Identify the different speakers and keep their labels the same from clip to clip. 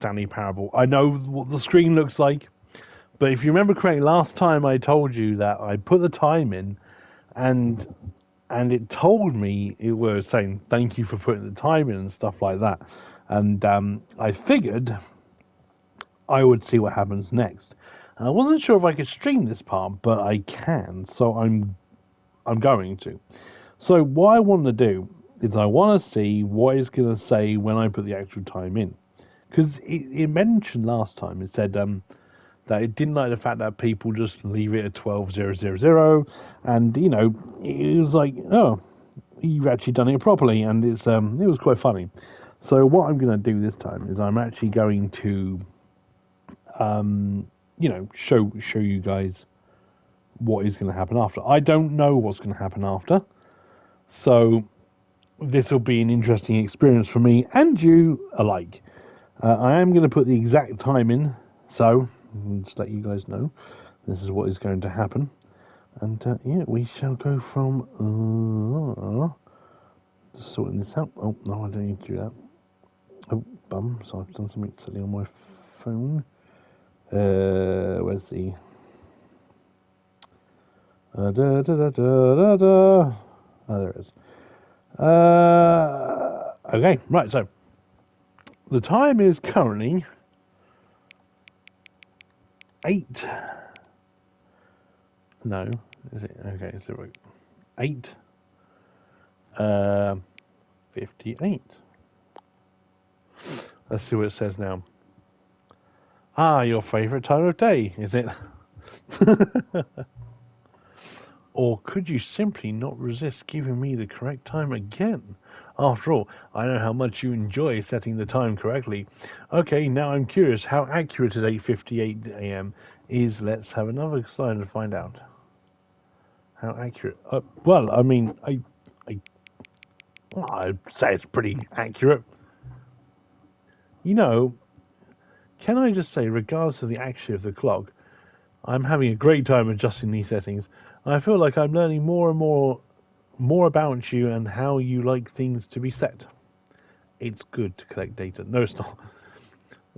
Speaker 1: Stanley Parable. I know what the screen looks like, but if you remember correctly, last time I told you that I put the time in, and it told me, it was saying thank you for putting the time in and stuff like that, and I figured I would see what happens next. And I wasn't sure if I could stream this part, but I can, so I'm going to. So what I want to do is I want to see what it's going to say when I put the actual time in. Because it mentioned last time, it said that it didn't like the fact that people just leave it at 12,000, and, you know, it was like, oh, you've actually done it properly, and it was quite funny. So what I'm going to do this time is I'm actually going to, you know, show you guys what is going to happen after. I don't know what's going to happen after, so this will be an interesting experience for me and you alike. I am going to put the exact time in, so just let you guys know this is what is going to happen. And yeah, we shall go from sorting this out. Oh no, I don't need to do that. Oh bum! So I've done something silly on my phone. Where's the Oh, there it is. Okay, right, so the time is currently 8. No, is it? Okay, is it right? 8. 58. Let's see what it says now. Ah, your favourite time of day, is it? Or could you simply not resist giving me the correct time again? After all, I know how much you enjoy setting the time correctly. Okay, now I'm curious how accurate is 8:58 a.m. is. Let's have another slide and find out. How accurate? Well, I mean, I'd say it's pretty accurate. You know, can I just say, regardless of the accuracy of the clock, I'm having a great time adjusting these settings. I feel like I'm learning more and more about you and how you like things to be set. It's good to collect data. No, it's not.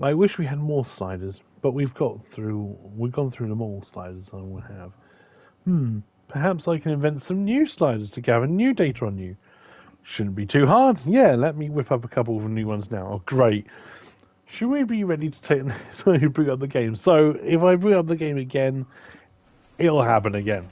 Speaker 1: I wish we had more sliders, but we've gone through them all, sliders I will have. Perhaps I can invent some new sliders to gather new data on you. Shouldn't be too hard. Yeah, let me whip up a couple of new ones now. Oh, great. Should we be ready to bring up the game? So, if I bring up the game again, it'll happen again.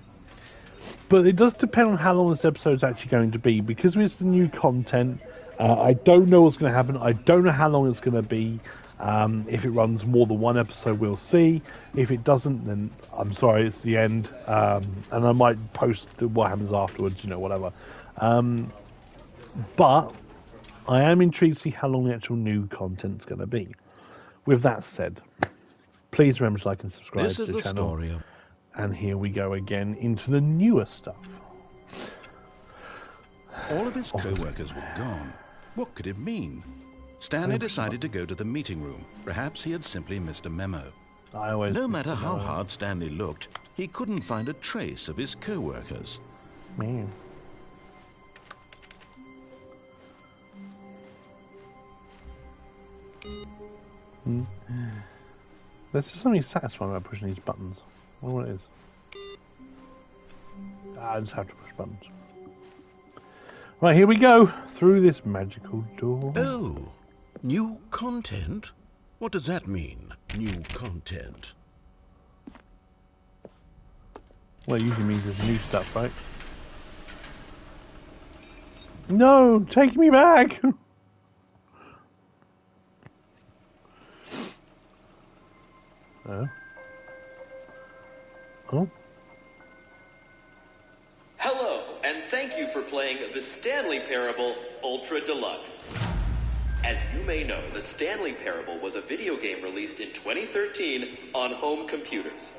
Speaker 1: But it does depend on how long this episode is actually going to be, because it's the new content. I don't know what's going to happen. I don't know how long it's going to be. If it runs more than one episode, we'll see. If it doesn't, then I'm sorry, it's the end. And I might post what happens afterwards, you know, whatever. But I am intrigued to see how long the actual new content's going to be. With that said, please remember to like and subscribe to the channel.
Speaker 2: Story of...
Speaker 1: And here we go again into the newer stuff.
Speaker 2: All of his co-workers were gone. What could it mean? Stanley decided to go to the meeting room. Perhaps he had simply missed a memo. No matter how hard Stanley looked, he couldn't find a trace of his co-workers.
Speaker 1: Man. There's just something satisfying about pushing these buttons. I don't know what it is. I just have to push buttons. Right, here we go. Through this magical door.
Speaker 2: Oh, new content? What does that mean, new content?
Speaker 1: Well, it usually means there's new stuff, right? No, take me back! Oh.
Speaker 3: Hello, and thank you for playing the Stanley Parable Ultra Deluxe. As you may know, the Stanley Parable was a video game released in 2013 on home computers.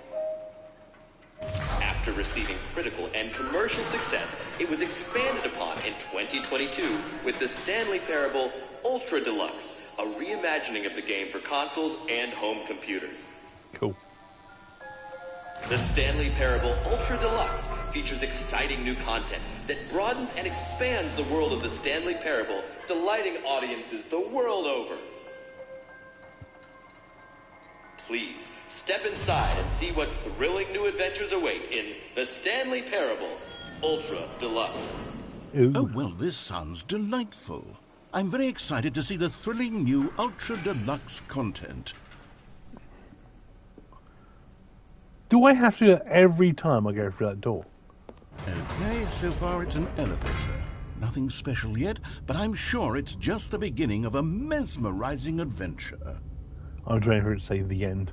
Speaker 3: After receiving critical and commercial success, it was expanded upon in 2022 with the Stanley Parable Ultra Deluxe, a reimagining of the game for consoles and home computers.
Speaker 1: Cool.
Speaker 3: The Stanley Parable Ultra Deluxe features exciting new content that broadens and expands the world of the Stanley Parable, delighting audiences the world over. Please, step inside and see what thrilling new adventures await in The Stanley Parable Ultra Deluxe.
Speaker 1: Ooh.
Speaker 2: Oh, well, this sounds delightful. I'm very excited to see the thrilling new Ultra Deluxe content.
Speaker 1: Do I have to do that every time I go through that door?
Speaker 2: Okay, so far it's an elevator. Nothing special yet, but I'm sure it's just the beginning of a mesmerizing adventure.
Speaker 1: I'm trying for it to say the end.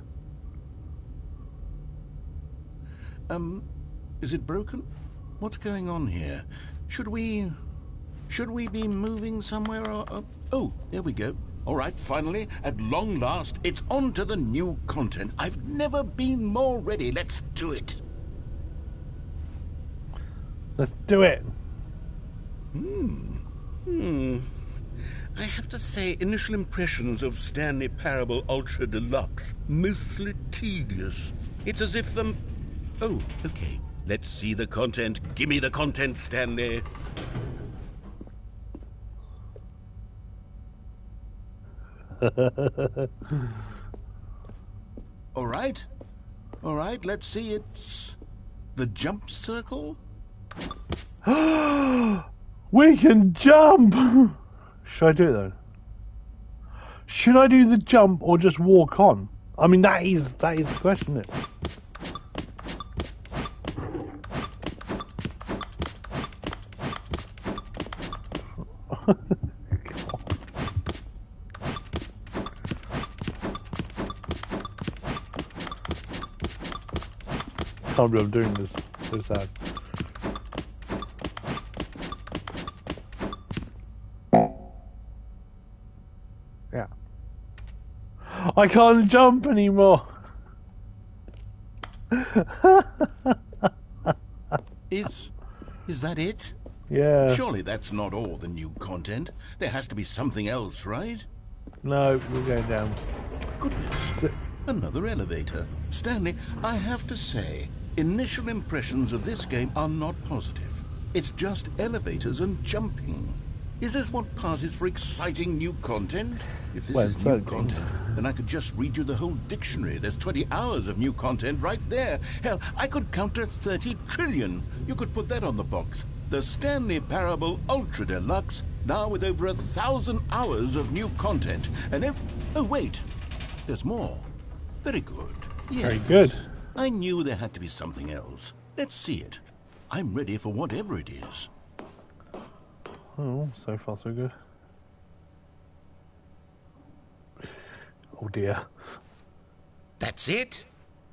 Speaker 2: Is it broken? What's going on here? Should we be moving somewhere or... Oh, there we go. All right, finally, at long last, it's on to the new content. I've never been more ready. Let's do it.
Speaker 1: Let's do it.
Speaker 2: I have to say, initial impressions of Stanley Parable Ultra Deluxe, mostly tedious. It's as if Oh, okay. Let's see the content. Give me the content, Stanley. All right, let's see. It's the jump circle?
Speaker 1: We can jump! Should I do it though? Should I do the jump or just walk on? I mean, that is the question, isn't it? Can't believe I'm doing this. So sad. Yeah. I can't jump anymore.
Speaker 2: Is that it?
Speaker 1: Yeah.
Speaker 2: Surely that's not all the new content. There has to be something else, right?
Speaker 1: No, we're going down.
Speaker 2: Goodness. Another elevator. Stanley, I have to say, initial impressions of this game are not positive. It's just elevators and jumping. Is this what passes for exciting new content? If this is new content, then I could just read you the whole dictionary. There's 20 hours of new content right there. Hell, I could count to 30 trillion. You could put that on the box. The Stanley Parable Ultra Deluxe, now with over 1,000 hours of new content. And if... Oh, wait. There's more. Very good. Yes.
Speaker 1: Very good.
Speaker 2: I knew there had to be something else. Let's see it. I'm ready for whatever it is.
Speaker 1: Oh, so far so good. Oh dear.
Speaker 2: That's it?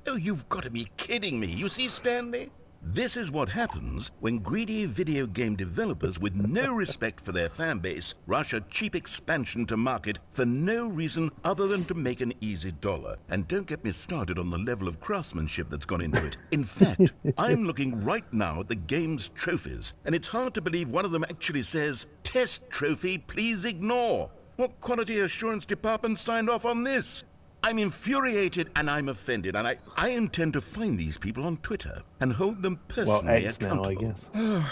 Speaker 2: Oh, you've got to be kidding me. You see, Stanley? This is what happens when greedy video game developers with no respect for their fan base rush a cheap expansion to market for no reason other than to make an easy dollar. And don't get me started on the level of craftsmanship that's gone into it. In fact, I'm looking right now at the game's trophies, and it's hard to believe one of them actually says, "Test trophy, please ignore." What quality assurance department signed off on this? I'm infuriated and I'm offended, and I intend to find these people on Twitter and hold them personally accountable.
Speaker 1: Now, I guess.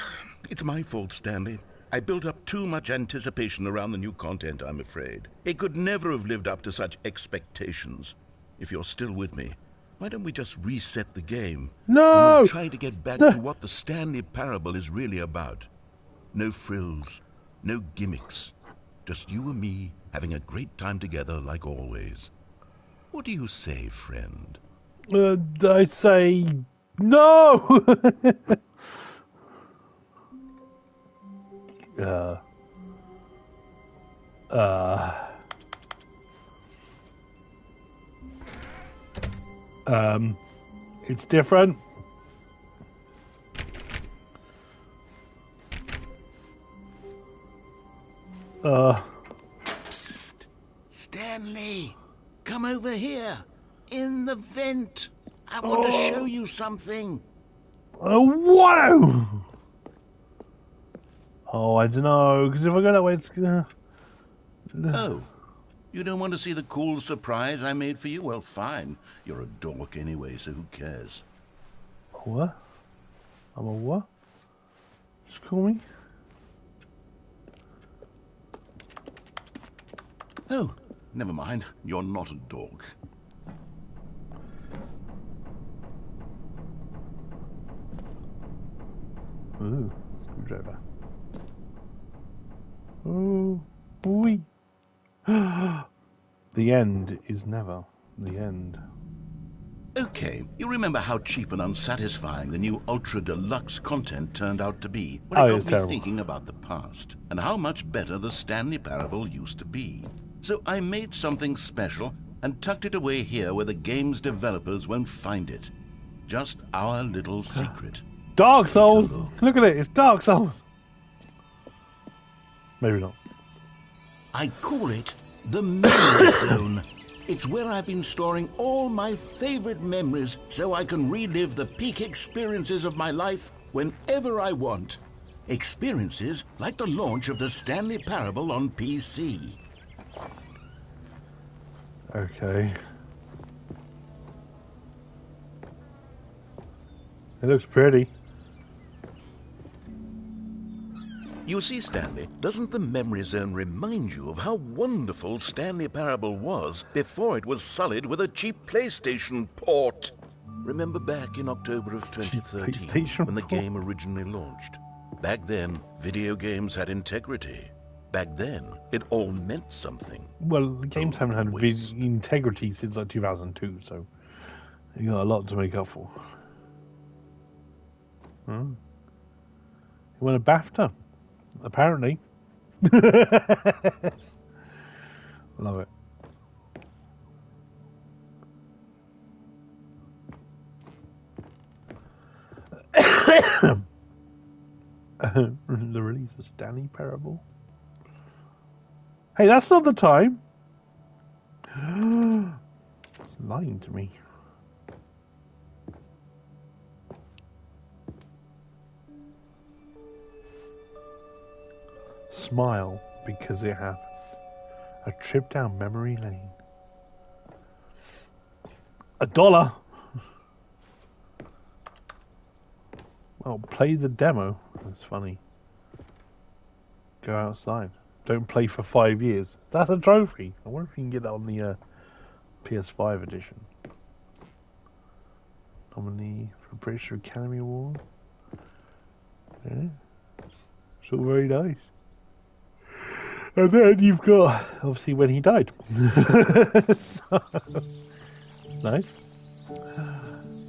Speaker 2: It's my fault, Stanley. I built up too much anticipation around the new content, I'm afraid. It could never have lived up to such expectations. If you're still with me, why don't we just reset the game?
Speaker 1: No!
Speaker 2: And we'll try to get back to what the Stanley Parable is really about. No frills, no gimmicks. Just you and me having a great time together like always. What do you say, friend?
Speaker 1: I say no. It's different.
Speaker 2: Psst. Stanley, come over here. In the vent. I want to show you something.
Speaker 1: Whoa! Oh, I don't know, because if I go that way, it's gonna...
Speaker 2: Oh, you don't want to see the cool surprise I made for you? Well, fine. You're a dork anyway, so who cares?
Speaker 1: What? I'm a what? Just call me?
Speaker 2: Oh, never mind. You're not a dork.
Speaker 1: Ooh, screwdriver. Oh, boy. The end is never the end.
Speaker 2: Okay, you remember how cheap and unsatisfying the new Ultra Deluxe content turned out to be?
Speaker 1: Oh,
Speaker 2: Well, it got
Speaker 1: it's
Speaker 2: me
Speaker 1: terrible.
Speaker 2: thinking about the past and how much better the Stanley Parable used to be. So I made something special and tucked it away here where the game's developers won't find it. Just our little secret.
Speaker 1: Dark Souls!
Speaker 2: Look.
Speaker 1: Look at it, it's Dark Souls! Maybe not.
Speaker 2: I call it the Memory Zone. It's where I've been storing all my favorite memories so I can relive the peak experiences of my life whenever I want. Experiences like the launch of the Stanley Parable on PC.
Speaker 1: Okay. It looks pretty.
Speaker 2: You see, Stanley, doesn't the Memory Zone remind you of how wonderful Stanley Parable was before it was sullied with a cheap PlayStation port? Remember back in October of 2013 when the game originally launched? Back then, video games had integrity. Back then, it all meant something.
Speaker 1: Well, games haven't had integrity since like 2002, so you got a lot to make up for. You won a BAFTA, apparently. Love it. The release of Stanley Parable. Hey, that's not the time. It's lying to me. Smile because it happened. A trip down memory lane. $1. Well, play the demo. That's funny. Go outside. Don't play for 5 years. That's a trophy. I wonder if you can get that on the PS5 edition. Nominee for British Academy Award. Yeah. It's all very nice. And then you've got, obviously, when he died. So, it's nice.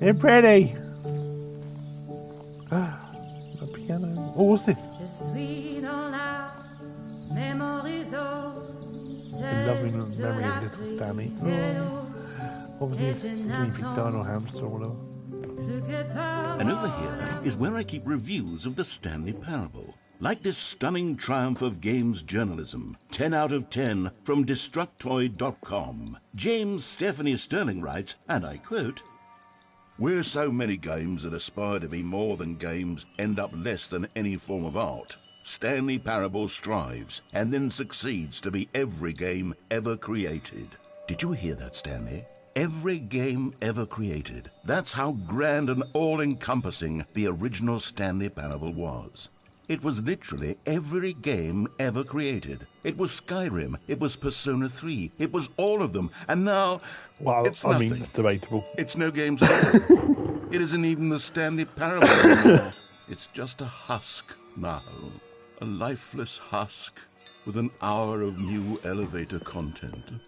Speaker 1: It's pretty. The piano. Oh, what's this? The loving memory of little Stanley. Oh. Obviously, it's Dino Hamster or whatever.
Speaker 2: And over here is where I keep reviews of the Stanley Parable. Like this stunning triumph of games journalism, 10 out of 10 from Destructoid.com. James Stephanie Sterling writes, and I quote, "Where so many games that aspire to be more than games end up less than any form of art, Stanley Parable strives and then succeeds to be every game ever created." Did you hear that, Stanley? Every game ever created. That's how grand and all-encompassing the original Stanley Parable was. It was literally every game ever created. It was Skyrim, it was Persona 3, it was all of them, and now it's nothing.
Speaker 1: I mean, it's debatable.
Speaker 2: It's no games at all. It isn't even the Stanley Parable anymore. It's just a husk now. A lifeless husk with an hour of new elevator content.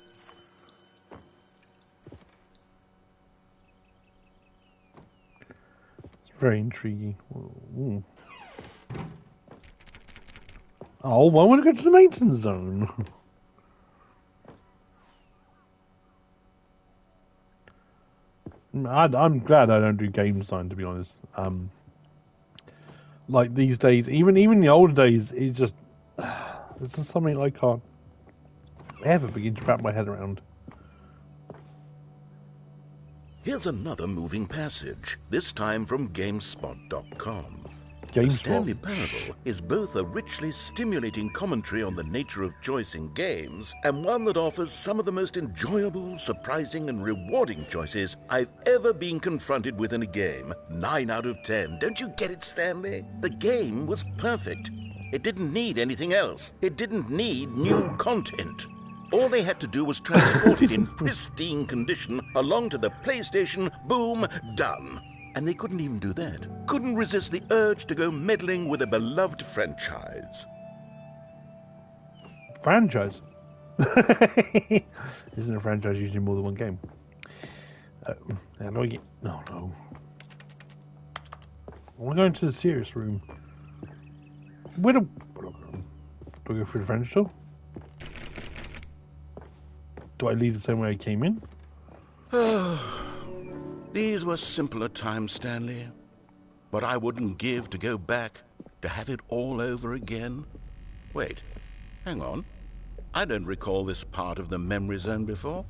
Speaker 1: It's very intriguing. Ooh. Oh, I want to go to the maintenance zone. I'm glad I don't do game design, to be honest. Like these days, even in the older days, it's just something I can't ever begin to wrap my head around.
Speaker 2: Here's another moving passage, this time from GameSpot.com.
Speaker 1: The
Speaker 2: Stanley Parable is both a richly stimulating commentary on the nature of choice in games and one that offers some of the most enjoyable, surprising, and rewarding choices I've ever been confronted with in a game. 9 out of 10. Don't you get it, Stanley? The game was perfect. It didn't need anything else. It didn't need new content. All they had to do was transport it in pristine condition along to the PlayStation. Boom, done. And they couldn't even do that. Couldn't resist the urge to go meddling with a beloved franchise.
Speaker 1: Franchise? Isn't a franchise usually more than one game? How do I get... No, no. I want to go into the serious room. Where do I go through the French door? Do I leave the same way I came in?
Speaker 2: These were simpler times, Stanley. But I wouldn't give to go back, to have it all over again. Wait, hang on. I don't recall this part of the memory zone before.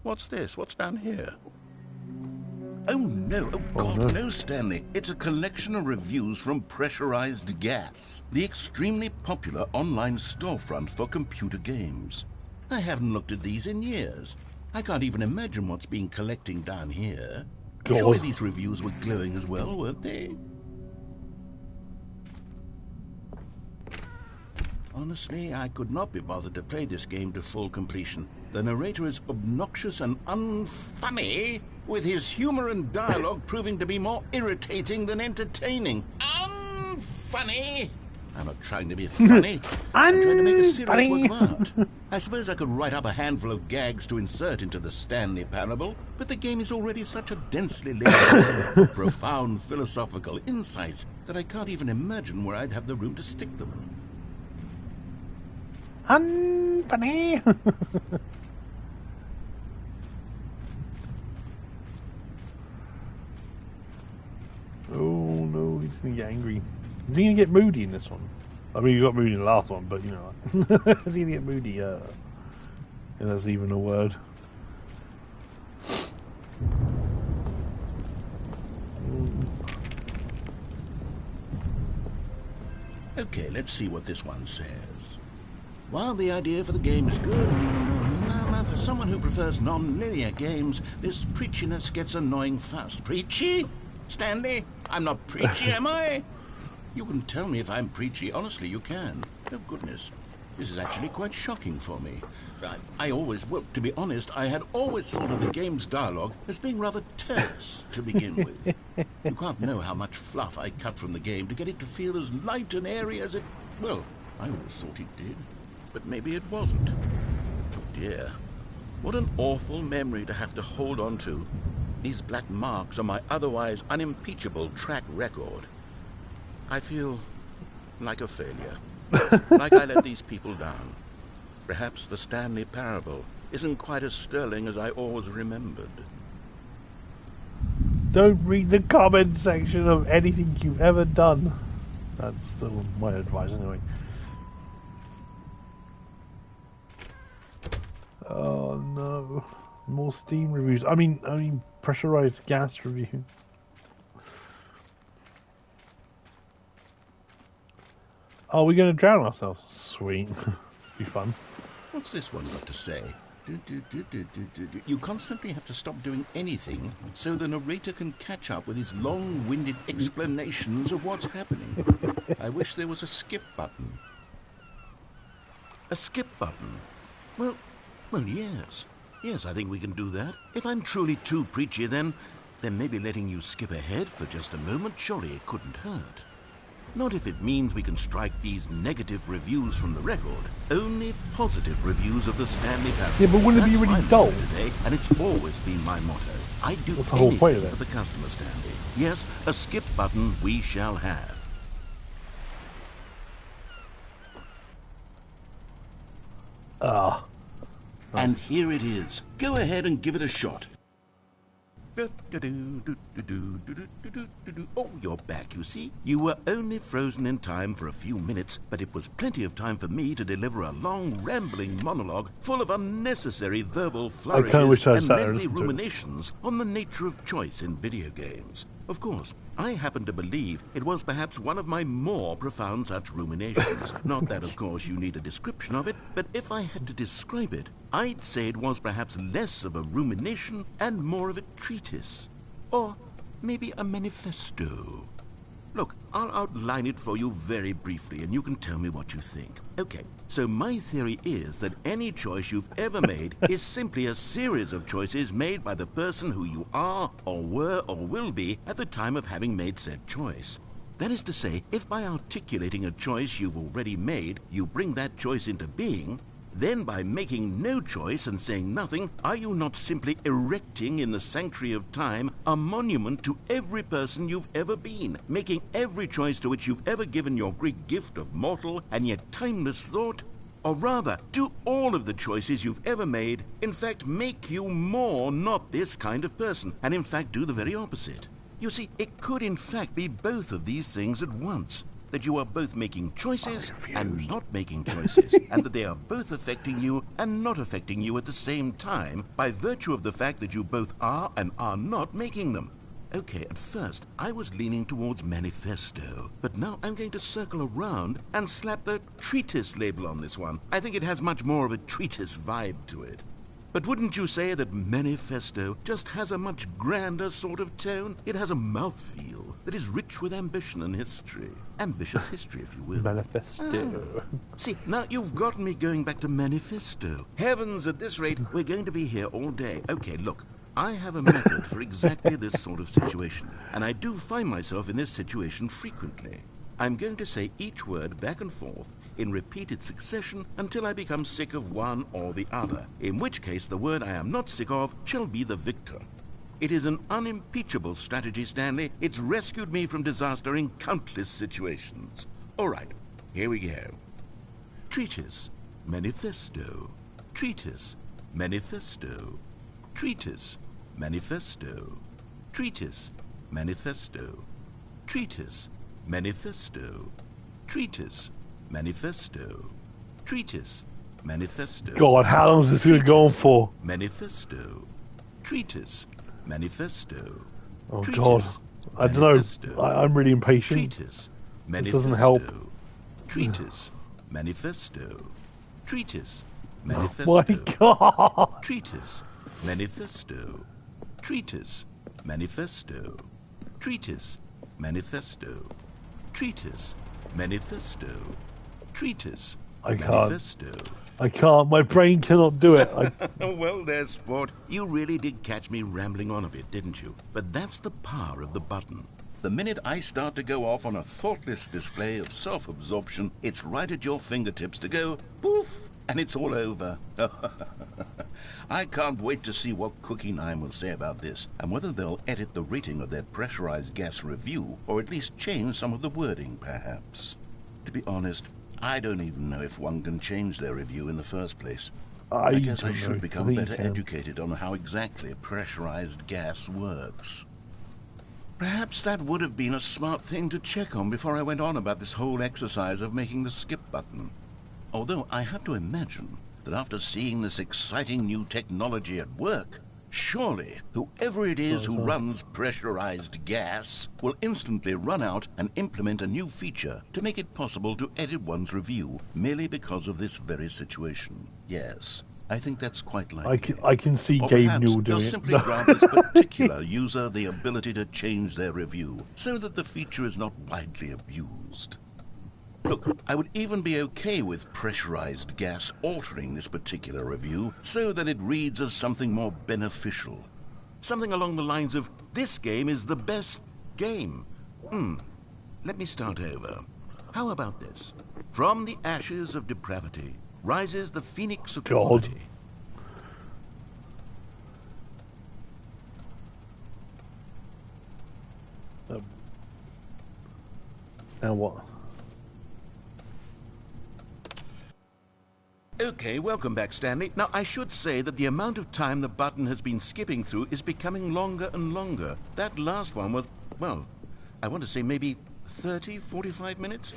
Speaker 2: What's this? What's down here? Oh no, oh God, no, Stanley. It's a collection of reviews from Pressurized Gas, the extremely popular online storefront for computer games. I haven't looked at these in years. I can't even imagine what's been collecting down here.
Speaker 1: God.
Speaker 2: Surely these reviews were glowing as well, weren't they? Honestly, I could not be bothered to play this game to full completion. The narrator is obnoxious and unfunny, with his humor and dialogue proving to be more irritating than entertaining. Unfunny! I'm not trying to be funny. I'm trying to make a serious work of art. I suppose I could write up a handful of gags to insert into the Stanley Parable, but the game is already such a densely layered web of profound philosophical insights that I can't even imagine where I'd have the room to stick them.
Speaker 1: Unfunny! Oh no, he's gonna get angry. Is he gonna get moody in this one? I mean, you got moody in the last one, but you know, is he gonna get moody? Yeah, that's even a word.
Speaker 2: Okay, let's see what this one says. While the idea for the game is good, for someone who prefers non-linear games, this preachiness gets annoying fast. Preachy? Stanley? I'm not preachy, am I? You can tell me if I'm preachy. Honestly, you can. Oh, goodness. This is actually quite shocking for me. Well, to be honest, I had always thought of the game's dialogue as being rather terse to begin with. You can't know how much fluff I cut from the game to get it to feel as light and airy as it... Well, I always thought it did. But maybe it wasn't. Oh, dear. What an awful memory to have to hold on to. These black marks are my otherwise unimpeachable track record. I feel like a failure. Like I let these people down. Perhaps the Stanley Parable isn't quite as sterling as I always remembered.
Speaker 1: Don't read the comment section of anything you've ever done. That's still my advice anyway. Oh no. More Steam reviews. I mean pressurized gas reviews. Oh, we're going to drown ourselves. Sweet. Be fun.
Speaker 2: What's this one got to say? You constantly have to stop doing anything so the narrator can catch up with his long-winded explanations of what's happening. I wish there was a skip button. A skip button? Well, yes. Yes, I think we can do that. If I'm truly too preachy, then maybe letting you skip ahead for just a moment, surely it couldn't hurt. Not if it means we can strike these negative reviews from the record. Only positive reviews of the Stanley Parable.
Speaker 1: Yeah, but wouldn't it be really dull?
Speaker 2: Today, and it's always been my motto. I do anything for the customer, Stanley. Yes, a skip button we shall have. And here it is. Go ahead and give it a shot. Oh, you're back, you see. You were only frozen in time for a few minutes, but it was plenty of time for me to deliver a long, rambling monologue full of unnecessary verbal flourishes and lengthy ruminations on the nature of choice in video games. Of course, I happen to believe it was perhaps one of my more profound such ruminations. Not that, of course, you need a description of it, but if I had to describe it, I'd say it was perhaps less of a rumination and more of a treatise. Or maybe a manifesto. Look, I'll outline it for you very briefly, and you can tell me what you think. Okay, so my theory is that any choice you've ever made is simply a series of choices made by the person who you are, or were, or will be at the time of having made said choice. That is to say, if by articulating a choice you've already made, you bring that choice into being, then by making no choice and saying nothing, are you not simply erecting in the sanctuary of time a monument to every person you've ever been, making every choice to which you've ever given your Greek gift of mortal and yet timeless thought? Or rather, do all of the choices you've ever made, in fact, make you more not this kind of person, and in fact do the very opposite? You see, it could in fact be both of these things at once. That you are both making choices and not making choices, and that they are both affecting you and not affecting you at the same time by virtue of the fact that you both are and are not making them. Okay, at first, I was leaning towards manifesto, but now I'm going to circle around and slap the treatise label on this one. I think it has much more of a treatise vibe to it. But wouldn't you say that manifesto just has a much grander sort of tone? It has a mouthfeel that is rich with ambition and history. Ambitious history, if you will.
Speaker 1: Manifesto.
Speaker 2: See, now you've gotten me going back to manifesto. Heavens, at this rate, we're going to be here all day. Okay, look, I have a method for exactly this sort of situation, and I do find myself in this situation frequently. I'm going to say each word back and forth in repeated succession until I become sick of one or the other, in which case the word I am not sick of shall be the victor. It is an unimpeachable strategy, Stanley. It's rescued me from disaster in countless situations. All right, here we go. Treatise, manifesto. Treatise, manifesto. Treatise, manifesto. Treatise, manifesto. Treatise, manifesto. Treatise, manifesto. Treatise, manifesto.
Speaker 1: God, how long is this going to go on for?
Speaker 2: Manifesto. Treatise, manifesto.
Speaker 1: Oh
Speaker 2: Treatise,
Speaker 1: God, I don't know. I'm really impatient.
Speaker 2: Treatise,
Speaker 1: this doesn't help.
Speaker 2: Treatise, manifesto. Treatise, manifesto.
Speaker 1: Oh my God.
Speaker 2: Treatise, manifesto. Treatise, manifesto. Treatise, manifesto. Treatise, manifesto. Treatise,
Speaker 1: I can't.
Speaker 2: manifesto.
Speaker 1: I can't. My brain cannot do it.
Speaker 2: Well, there, sport. You really did catch me rambling on a bit, didn't you? But that's the power of the button. The minute I start to go off on a thoughtless display of self-absorption, it's right at your fingertips to go poof, and it's all over. I can't wait to see what Cookie 9 will say about this, and whether they'll edit the rating of their pressurized gas review, or at least change some of the wording, perhaps. To be honest, I don't even know if one can change their review in the first place. I guess I should become better educated on how exactly pressurized gas works. Perhaps that would have been a smart thing to check on before I went on about this whole exercise of making the skip button. Although I have to imagine that after seeing this exciting new technology at work, surely whoever it is who runs pressurized gas will instantly run out and implement a new feature to make it possible to edit one's review merely because of this very situation. Yes, I think that's quite likely.
Speaker 1: I can see
Speaker 2: or
Speaker 1: Gabe
Speaker 2: perhaps
Speaker 1: Newell
Speaker 2: they'll
Speaker 1: doing it.
Speaker 2: simply grant this particular user the ability to change their review so that the feature is not widely abused. Look, I would even be okay with pressurized gas altering this particular review so that it reads as something more beneficial. Something along the lines of, this game is the best game. Let me start over. How about this? From the ashes of depravity rises the phoenix of quality.
Speaker 1: Now what?
Speaker 2: Okay, welcome back, Stanley. Now, I should say that the amount of time the button has been skipping through is becoming longer and longer. That last one was, well, I want to say maybe 30, 45 minutes?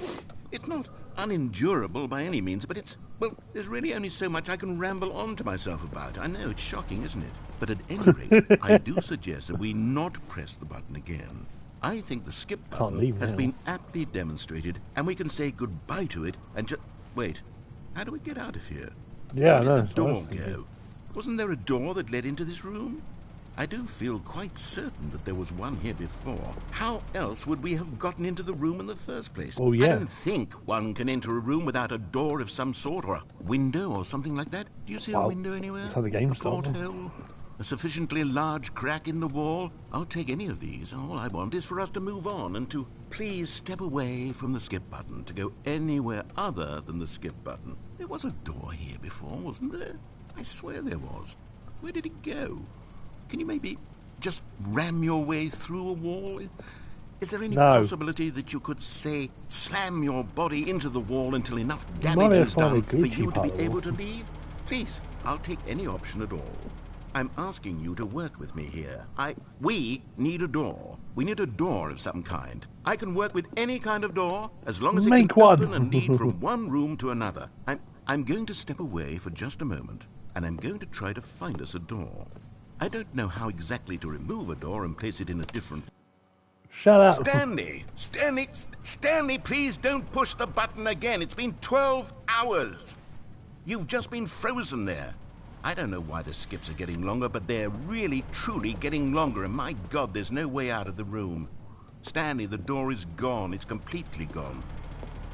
Speaker 2: It's not unendurable by any means, but it's, well, there's really only so much I can ramble on to myself about. I know, it's shocking, isn't it? But at any rate, I do suggest that we not press the button again. I think the skip button has been aptly demonstrated, and we can say goodbye to it and just... Wait. How do we get out of here?
Speaker 1: Yeah,
Speaker 2: Where did the door go? Wasn't there a door that led into this room? I do feel quite certain that there was one here before. How else would we have gotten into the room in the first place?
Speaker 1: Oh, yeah.
Speaker 2: I don't think one can enter a room without a door of some sort, or a window, or something like that. Do you see a window anywhere?
Speaker 1: That's how the game
Speaker 2: a porthole? A sufficiently large crack in the wall? I'll take any of these. All I want is for us to move on and to please step away from the skip button, to go anywhere other than the skip button. There was a door here before, wasn't there? I swear there was. Where did it go? Can you maybe just ram your way through a wall? Is there any possibility that you could, say, slam your body into the wall until enough damage is done for you to be able to leave? Please, I'll take any option at all. I'm asking you to work with me here. We need a door. We need a door of some kind. I can work with any kind of door, as long as it can open and lead from one room to another. I'm going to step away for just a moment, and I'm going to try to find us a door. I don't know how exactly to remove a door and place it in a different...
Speaker 1: Shut up.
Speaker 2: Stanley, please don't push the button again. It's been 12 hours. You've just been frozen there. I don't know why the skips are getting longer, but they're really, truly getting longer, and my God, there's no way out of the room. Stanley, the door is gone. It's completely gone.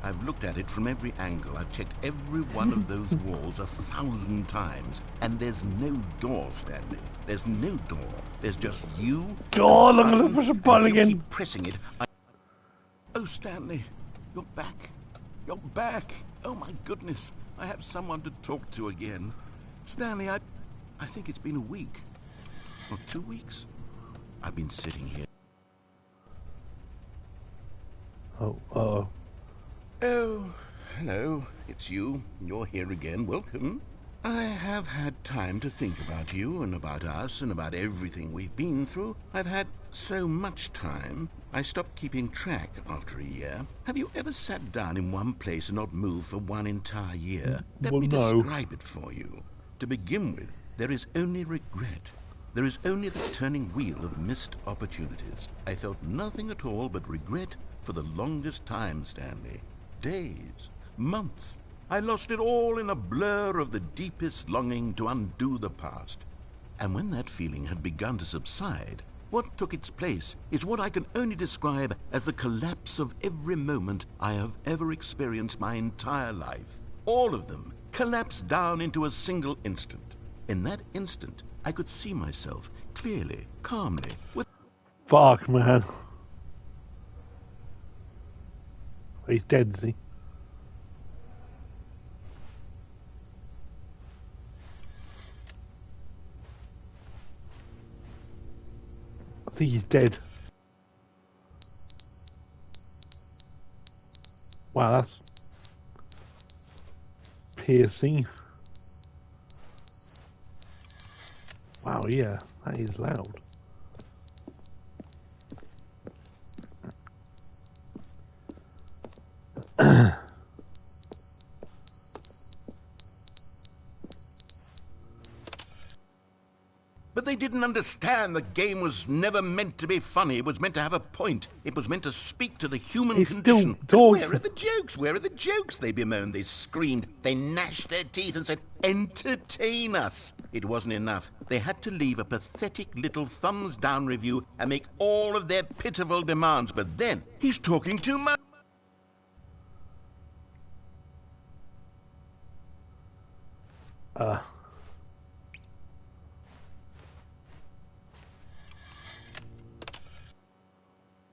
Speaker 2: I've looked at it from every angle. I've checked every one of those walls 1,000 times. And there's no door, Stanley. There's no door. There's just you.
Speaker 1: God, I'm going to push a button again.
Speaker 2: Keep pressing it. Oh, Stanley, you're back. You're back. Oh, my goodness. I have someone to talk to again. Stanley, I think it's been a week. Or 2 weeks. I've been sitting here.
Speaker 1: Oh,
Speaker 2: Oh, hello, it's you. You're here again. Welcome. I have had time to think about you and about us and about everything we've been through. I've had so much time, I stopped keeping track after a year. Have you ever sat down in one place and not moved for one entire year? Let me describe it for you. To begin with, there is only regret. There is only the turning wheel of missed opportunities. I felt nothing at all but regret for the longest time, Stanley. Days, months. I lost it all in a blur of the deepest longing to undo the past. And when that feeling had begun to subside, what took its place is what I can only describe as the collapse of every moment I have ever experienced my entire life. All of them collapsed down into a single instant. In that instant, I could see myself clearly, calmly, with...
Speaker 1: Fuck, man. He's dead, is he? I think he's dead. Wow, that's piercing. Wow, yeah, that is loud.
Speaker 2: But they didn't understand the game was never meant to be funny. It was meant to have a point. It was meant to speak to the human condition. Where are the jokes? Where are the jokes? They bemoaned, they screamed, they gnashed their teeth and said, entertain us. It wasn't enough. They had to leave a pathetic little thumbs-down review and make all of their pitiful demands. But then, he's talking too much.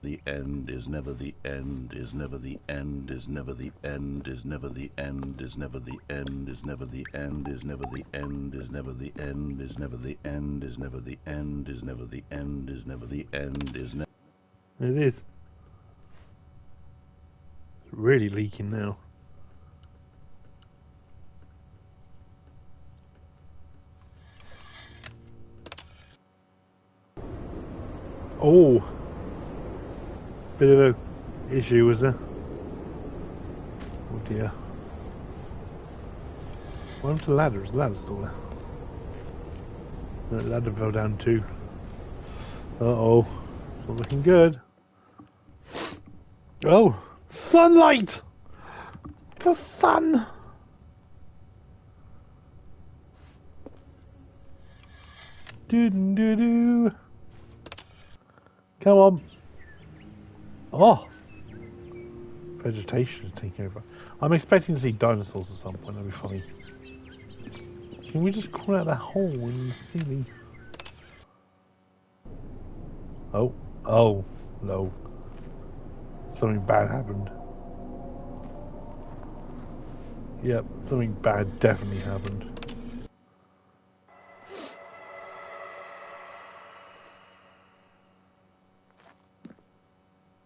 Speaker 2: The end is never the end, is never the end, is never the end, is never the end, is never the end, is never the end, is never the end, is never the end, is never the end, is never the end, is never the end, is never the end, is never...
Speaker 1: It is. It's really leaking now. Oh. Bit of a issue, was there? Oh dear. What happened to the ladder? Is the ladder still there? No, the ladder fell down too. Uh-oh. It's not looking good. Oh! Sunlight! The sun! Do. Come on. Oh. Vegetation is taking over. I'm expecting to see dinosaurs at some point. That'd be funny. Can we just crawl out that hole in the ceiling? Oh. Oh. No. Something bad happened. Yep. Something bad definitely happened.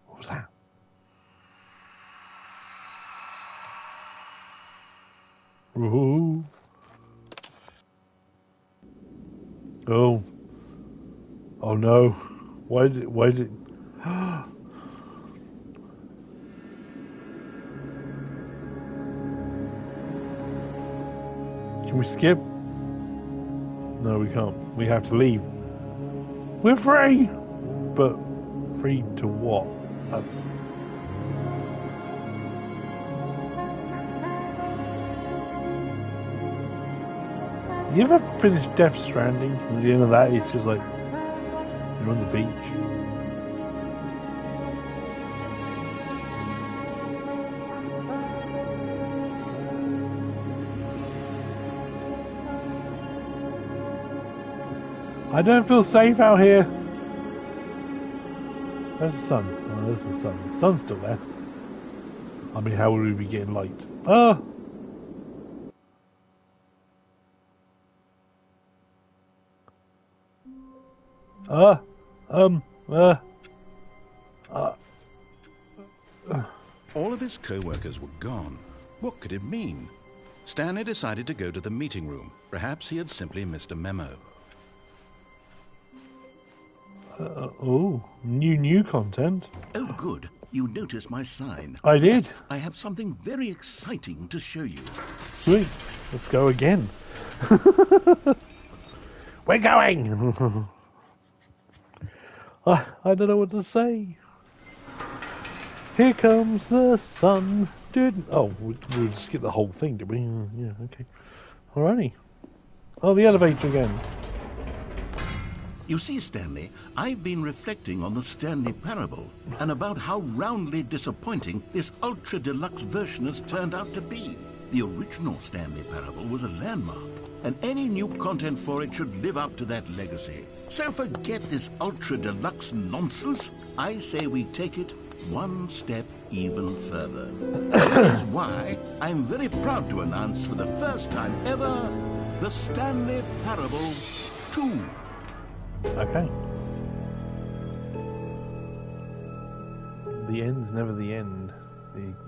Speaker 1: What was that? Ooh. Oh. Oh no. Why is it? Can we skip? No, we can't. We have to leave. We're free! But free to what? That's... You ever finish Death Stranding? And at the end of that, it's just like you're on the beach. I don't feel safe out here. Where's the sun? Oh, there's the sun. The sun's still there. I mean, how would we be getting light? Oh!
Speaker 2: All of his co-workers were gone. What could it mean? Stanley decided to go to the meeting room. Perhaps he had simply missed a memo.
Speaker 1: Oh, new content.
Speaker 4: Oh, good. You noticed my sign.
Speaker 1: I did.
Speaker 4: Yes, I have something very exciting to show you.
Speaker 1: Sweet. Let's go again. We're going! I don't know what to say. Here comes the sun. Oh, we'll skip the whole thing, did we? Yeah, okay. Alrighty. Oh, the elevator again.
Speaker 4: You see, Stanley, I've been reflecting on the Stanley Parable and about how roundly disappointing this ultra-deluxe version has turned out to be. The original Stanley Parable was a landmark, and any new content for it should live up to that legacy. So forget this ultra-deluxe nonsense. I say we take it one step even further. Which is why I'm very proud to announce for the first time ever, the Stanley Parable 2.
Speaker 1: Okay. The end's never the end.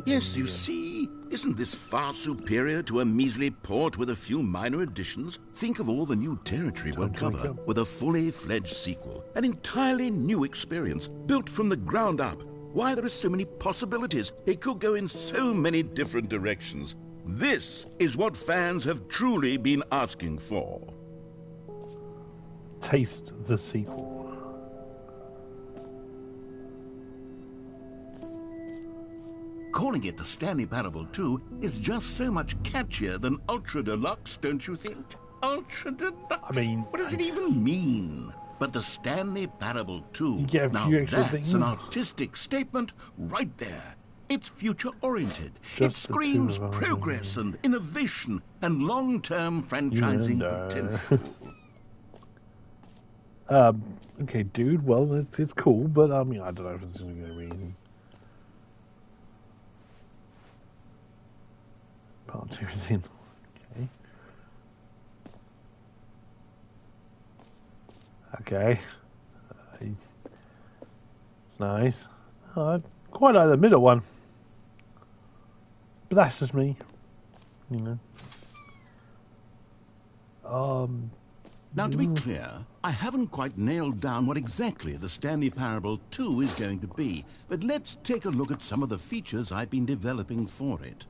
Speaker 4: Yes, you see, isn't this far superior to a measly port with a few minor additions? Think of all the new territory we'll cover with a fully fledged sequel. An entirely new experience, built from the ground up. Why, there are so many possibilities. It could go in so many different directions. This is what fans have truly been asking for.
Speaker 1: Taste the sequel.
Speaker 4: Calling it the Stanley Parable 2 is just so much catchier than Ultra Deluxe, don't you think? Ultra Deluxe?
Speaker 1: I mean...
Speaker 4: What does it even mean? But the Stanley Parable 2,
Speaker 1: you get a
Speaker 4: now
Speaker 1: few extra
Speaker 4: that's
Speaker 1: things.
Speaker 4: An artistic statement right there. It's future-oriented. It screams progress and innovation and long-term franchising potential.
Speaker 1: Okay, dude, well, it's cool, but I mean, I don't know if it's going to be anything. Part 2 is in. Okay. Okay. It's nice. I quite like the middle one. But that's just me. You know.
Speaker 4: Now, to be clear, I haven't quite nailed down what exactly the Stanley Parable 2 is going to be, but let's take a look at some of the features I've been developing for it.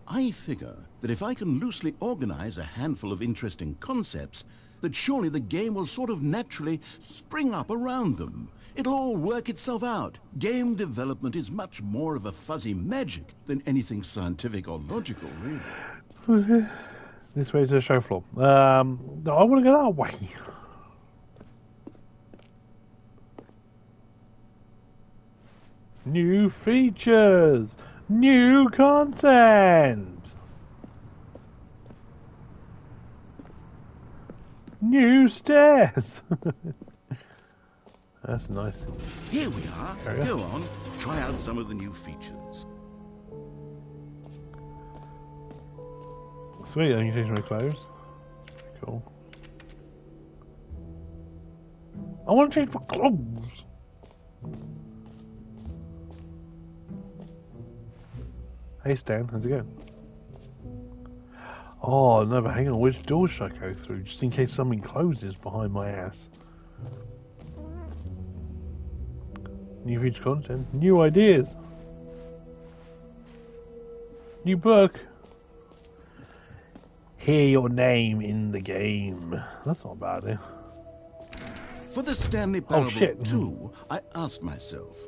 Speaker 4: I figure that if I can loosely organize a handful of interesting concepts, that surely the game will sort of naturally spring up around them. It'll all work itself out. Game development is much more of a fuzzy magic than anything scientific or logical, really.
Speaker 1: This way to the show floor. I want to go that way. New features! New content! New stairs! That's nice.
Speaker 4: Here we are. Go on, try out some of the new features.
Speaker 1: Sweet, I can change my clothes. Cool. I want to change my clothes! Hey Stan, how's it going? Oh no, but hang on, which door should I go through? Just in case something closes behind my ass. New feature content, new ideas. New book. Hear your name in the game. That's not bad, eh?
Speaker 4: For the Stanley Parable 2, I asked myself,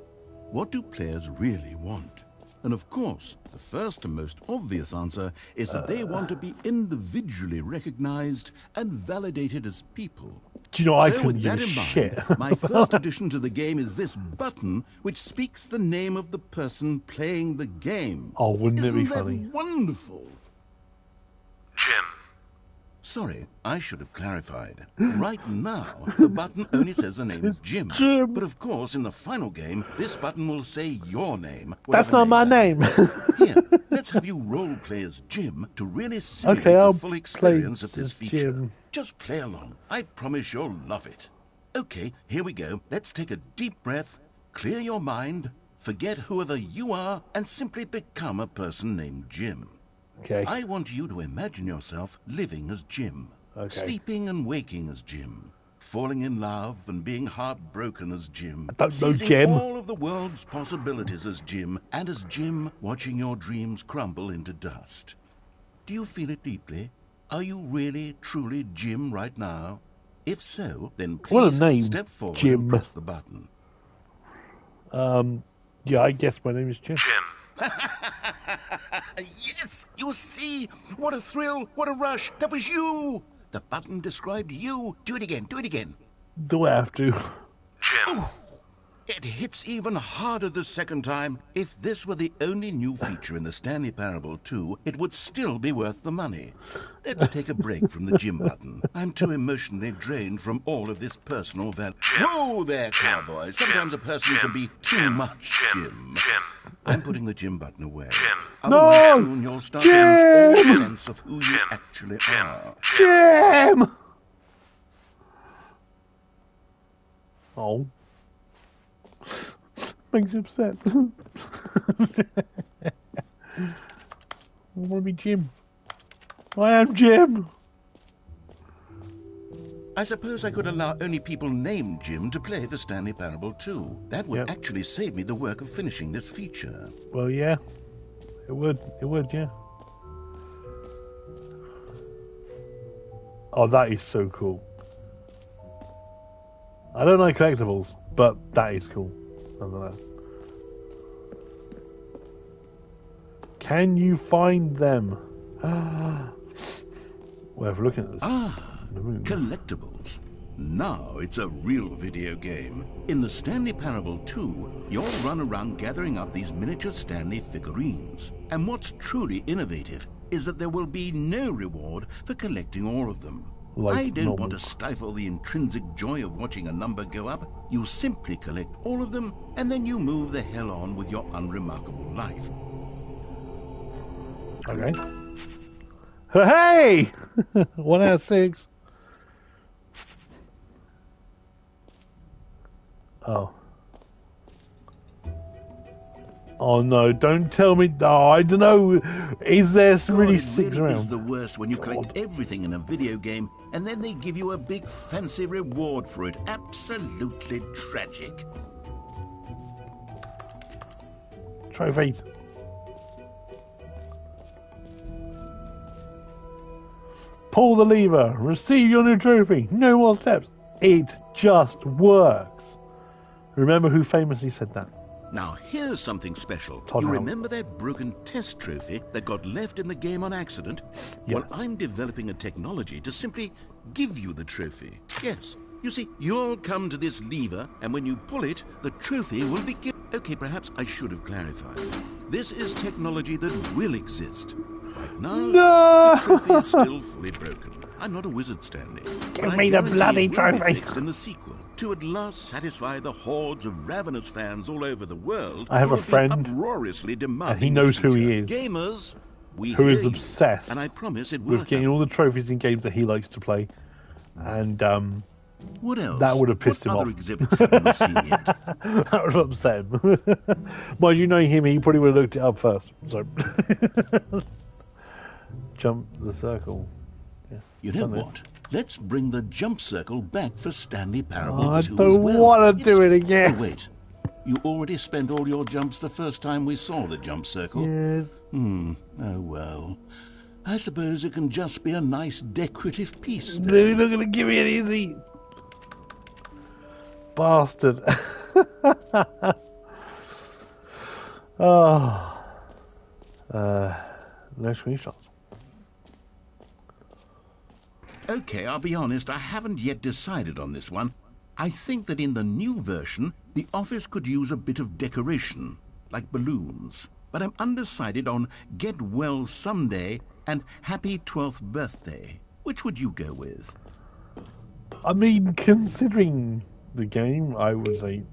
Speaker 4: what do players really want? And of course, the first and most obvious answer is that they want to be individually recognized and validated as people.
Speaker 1: Do you know, I
Speaker 4: so
Speaker 1: couldn't
Speaker 4: with
Speaker 1: give
Speaker 4: that
Speaker 1: a
Speaker 4: in
Speaker 1: shit.
Speaker 4: mind, my first addition to the game is this button, which speaks the name of the person playing the game.
Speaker 1: Oh, wouldn't it be funny?
Speaker 4: Isn't that wonderful?
Speaker 5: Jim.
Speaker 4: Sorry, I should have clarified. Right now, the button only says the name Jim.
Speaker 1: Jim.
Speaker 4: But of course, in the final game, this button will say your name.
Speaker 1: That's not my name.
Speaker 4: Here, let's have you role play as Jim to really simulate
Speaker 1: I'll
Speaker 4: the full experience of this feature.
Speaker 1: Jim.
Speaker 4: Just play along. I promise you'll love it. Okay, here we go. Let's take a deep breath, clear your mind, forget whoever you are, and simply become a person named Jim.
Speaker 1: Okay.
Speaker 4: I want you to imagine yourself living as Jim, sleeping and waking as Jim, falling in love and being heartbroken as Jim, seizing
Speaker 1: Jim.
Speaker 4: all of the world's possibilities as Jim, and as Jim watching your dreams crumble into dust. Do you feel it deeply? Are you really, truly Jim right now? If so, then please step forward and press the button.
Speaker 1: Yeah, I guess my name is Jim.
Speaker 4: Yes! You see? What a thrill! What a rush! That was you! The button described you. Do it again. Do it again.
Speaker 1: Do I have to?
Speaker 5: Jim.
Speaker 4: Ooh, it hits even harder the second time. If this were the only new feature in the Stanley Parable 2, it would still be worth the money. Let's take a break from the Jim button. I'm too emotionally drained from all of this personal value. Whoa there, cowboy. Sometimes a person can be too much Jim. I'm putting the Jim button away. Otherwise, soon you'll start to lose all sense of who you actually are.
Speaker 1: Jim! Oh. Makes you upset. I want to be Jim. I am Jim.
Speaker 4: I suppose I could allow only people named Jim to play the Stanley Parable 2. That would actually save me the work of finishing this feature.
Speaker 1: Well, yeah. It would, yeah. Oh, that is so cool. I don't like collectibles, but that is cool, nonetheless. Can you find them? Well, if we're looking at this.
Speaker 4: Collectibles. Now it's a real video game. In the Stanley Parable 2, you'll run around gathering up these miniature Stanley figurines. And what's truly innovative is that there will be no reward for collecting all of them. I don't want to stifle the intrinsic joy of watching a number go up. You simply collect all of them, and then you move the hell on with your unremarkable life.
Speaker 1: Okay. Hey! 1 out of 6. Oh. Oh no, don't tell me. Oh, I don't know. Is there some really sick around?
Speaker 4: It is the worst when you collect everything in a video game and then they give you a big fancy reward for it. Absolutely tragic.
Speaker 1: Trophies. Pull the lever. Receive your new trophy. No more steps. It just works. Remember who famously said that?
Speaker 4: Now, here's something special. You remember that broken test trophy that got left in the game on accident? Well, I'm developing a technology to simply give you the trophy. Yes. You see, you'll come to this lever, and when you pull it, the trophy will be given. Okay, perhaps I should have clarified. This is technology that will exist. Right now, the trophy is still fully broken. I'm not a wizard, Stanley.
Speaker 1: Give me the bloody trophy!
Speaker 4: It will be fixed in the sequel to at last satisfy the hordes of ravenous fans all over the world.
Speaker 1: I have a friend,
Speaker 4: uproariously demanding
Speaker 1: and he knows who he is.
Speaker 4: Gamers,
Speaker 1: who is obsessed
Speaker 4: and I promise it will
Speaker 1: with getting all the trophies in games that he likes to play. And
Speaker 4: what else?
Speaker 1: That would have pissed him off.
Speaker 4: Exhibits haven't we seen yet?
Speaker 1: That would have upset him. Mind you know him, he probably would have looked it up first. So jump the circle. Yeah.
Speaker 4: You know what? Let's bring the jump circle back for Stanley Parable 2
Speaker 1: I
Speaker 4: as
Speaker 1: don't
Speaker 4: well.
Speaker 1: want to do it again.
Speaker 4: Oh, wait. You already spent all your jumps the first time we saw the jump circle?
Speaker 1: Yes.
Speaker 4: Oh, well. I suppose it can just be a nice decorative piece.
Speaker 1: They're not going to give me an easy. Bastard. Oh. No screenshots.
Speaker 4: Okay, I'll be honest, I haven't yet decided on this one. I think that in the new version, the office could use a bit of decoration, like balloons. But I'm undecided on Get Well Someday and Happy 12th Birthday. Which would you go with?
Speaker 1: I mean, considering the game, I would say...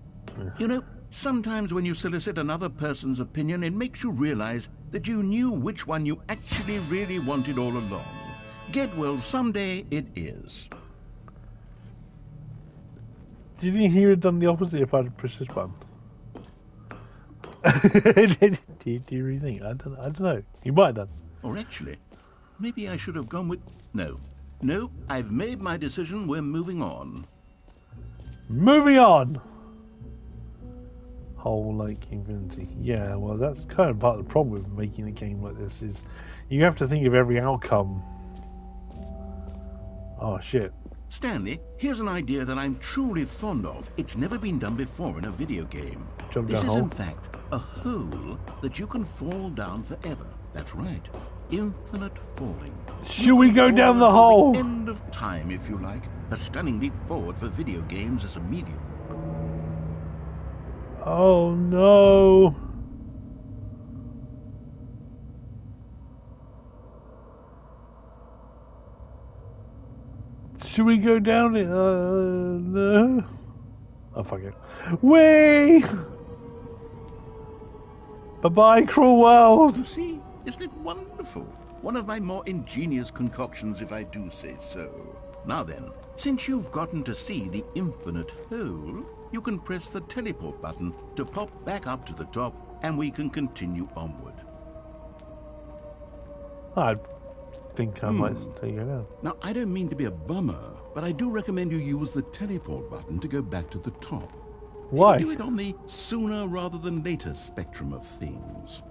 Speaker 4: You know, sometimes when you solicit another person's opinion, it makes you realize that you knew which one you actually really wanted all along. Get Well Someday it is.
Speaker 1: Do you think he would have done the opposite if I'd pushed this button? do you really think? I don't know. He might have done.
Speaker 4: Or actually, maybe I should have gone with... No, I've made my decision. We're moving on.
Speaker 1: Moving on! Whole like infinity. Yeah, well, that's kind of part of the problem with making a game like this is you have to think of every outcome. Oh, shit.
Speaker 4: Stanley, here's an idea that I'm truly fond of. It's never been done before in a video game. This is, in fact, a hole that you can fall down forever. That's right. Infinite falling.
Speaker 1: Should we go down the hole?
Speaker 4: The end of time, if you like. A stunning leap forward for video games as a medium.
Speaker 1: Oh, no. Should we go down it? No. Oh, fuck it. Whee! Bye-bye, cruel world!
Speaker 4: You see, isn't it wonderful? One of my more ingenious concoctions, if I do say so. Now then, since you've gotten to see the infinite hole, you can press the teleport button to pop back up to the top, and we can continue onward.
Speaker 1: I think I might take it out.
Speaker 4: Now, I don't mean to be a bummer, but I do recommend you use the teleport button to go back to the top.
Speaker 1: Why?
Speaker 4: Do it on the sooner rather than later spectrum of things.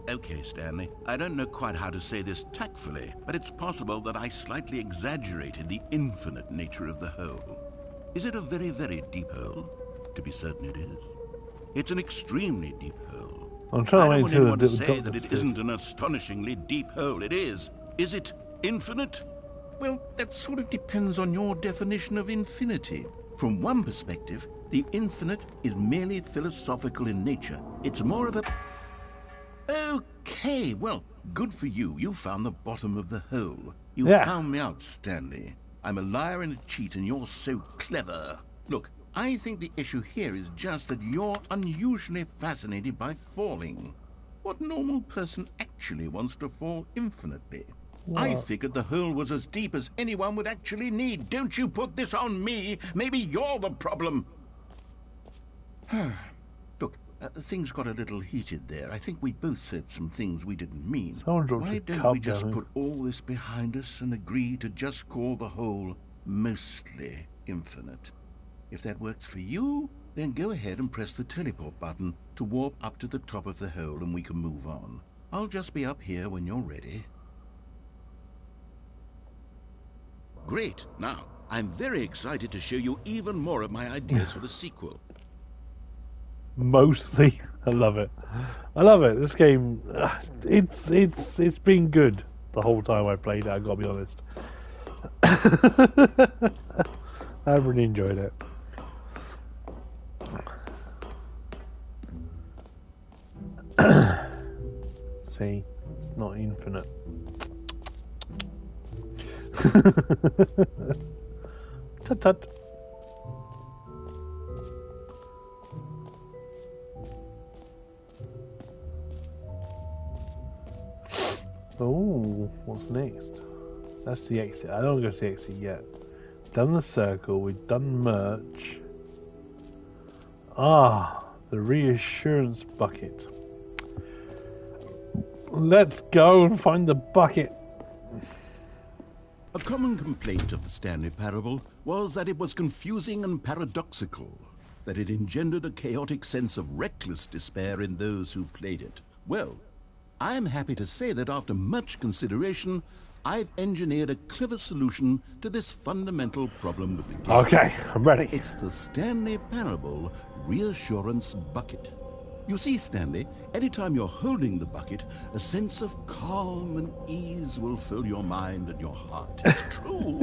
Speaker 4: Okay, Stanley, I don't know quite how to say this tactfully, but it's possible that I slightly exaggerated the infinite nature of the hole. Is it a very, very deep hole? To be certain it is. It's an extremely deep hole.
Speaker 1: I'm trying
Speaker 4: I don't want anyone to
Speaker 1: the
Speaker 4: say that it isn't an astonishingly deep hole. It is. Is it infinite? Well, that sort of depends on your definition of infinity. From one perspective, the infinite is merely philosophical in nature. It's more of a... Okay, well, good for you. You found the bottom of the hole. You found me out, Stanley. I'm a liar and a cheat, and you're so clever. Look, I think the issue here is just that you're unusually fascinated by falling. What normal person actually wants to fall infinitely? What? I figured the hole was as deep as anyone would actually need. Don't you put this on me. Maybe you're the problem. Look, things got a little heated there. I think we both said some things we didn't mean. Why don't we just put all this behind us and agree to just call the hole mostly infinite? If that works for you, then go ahead and press the teleport button to warp up to the top of the hole and we can move on. I'll just be up here when you're ready. Great. Now, I'm very excited to show you even more of my ideas for the sequel.
Speaker 1: Mostly. I love it. I love it. This game, it's been good the whole time I played it, I gotta be honest. I really enjoyed it. See, it's not infinite. Tut tut. Oh, what's next? That's the exit. I don't go to the exit yet. Done the circle. We've done merch. Ah, the reassurance bucket. Let's go and find the bucket.
Speaker 4: A common complaint of the Stanley Parable was that it was confusing and paradoxical, that it engendered a chaotic sense of reckless despair in those who played it. Well, I am happy to say that after much consideration, I've engineered a clever solution to this fundamental problem with the game.
Speaker 1: Okay, I'm ready.
Speaker 4: It's the Stanley Parable Reassurance Bucket. You see, Stanley, anytime you're holding the bucket, a sense of calm and ease will fill your mind and your heart. It's true.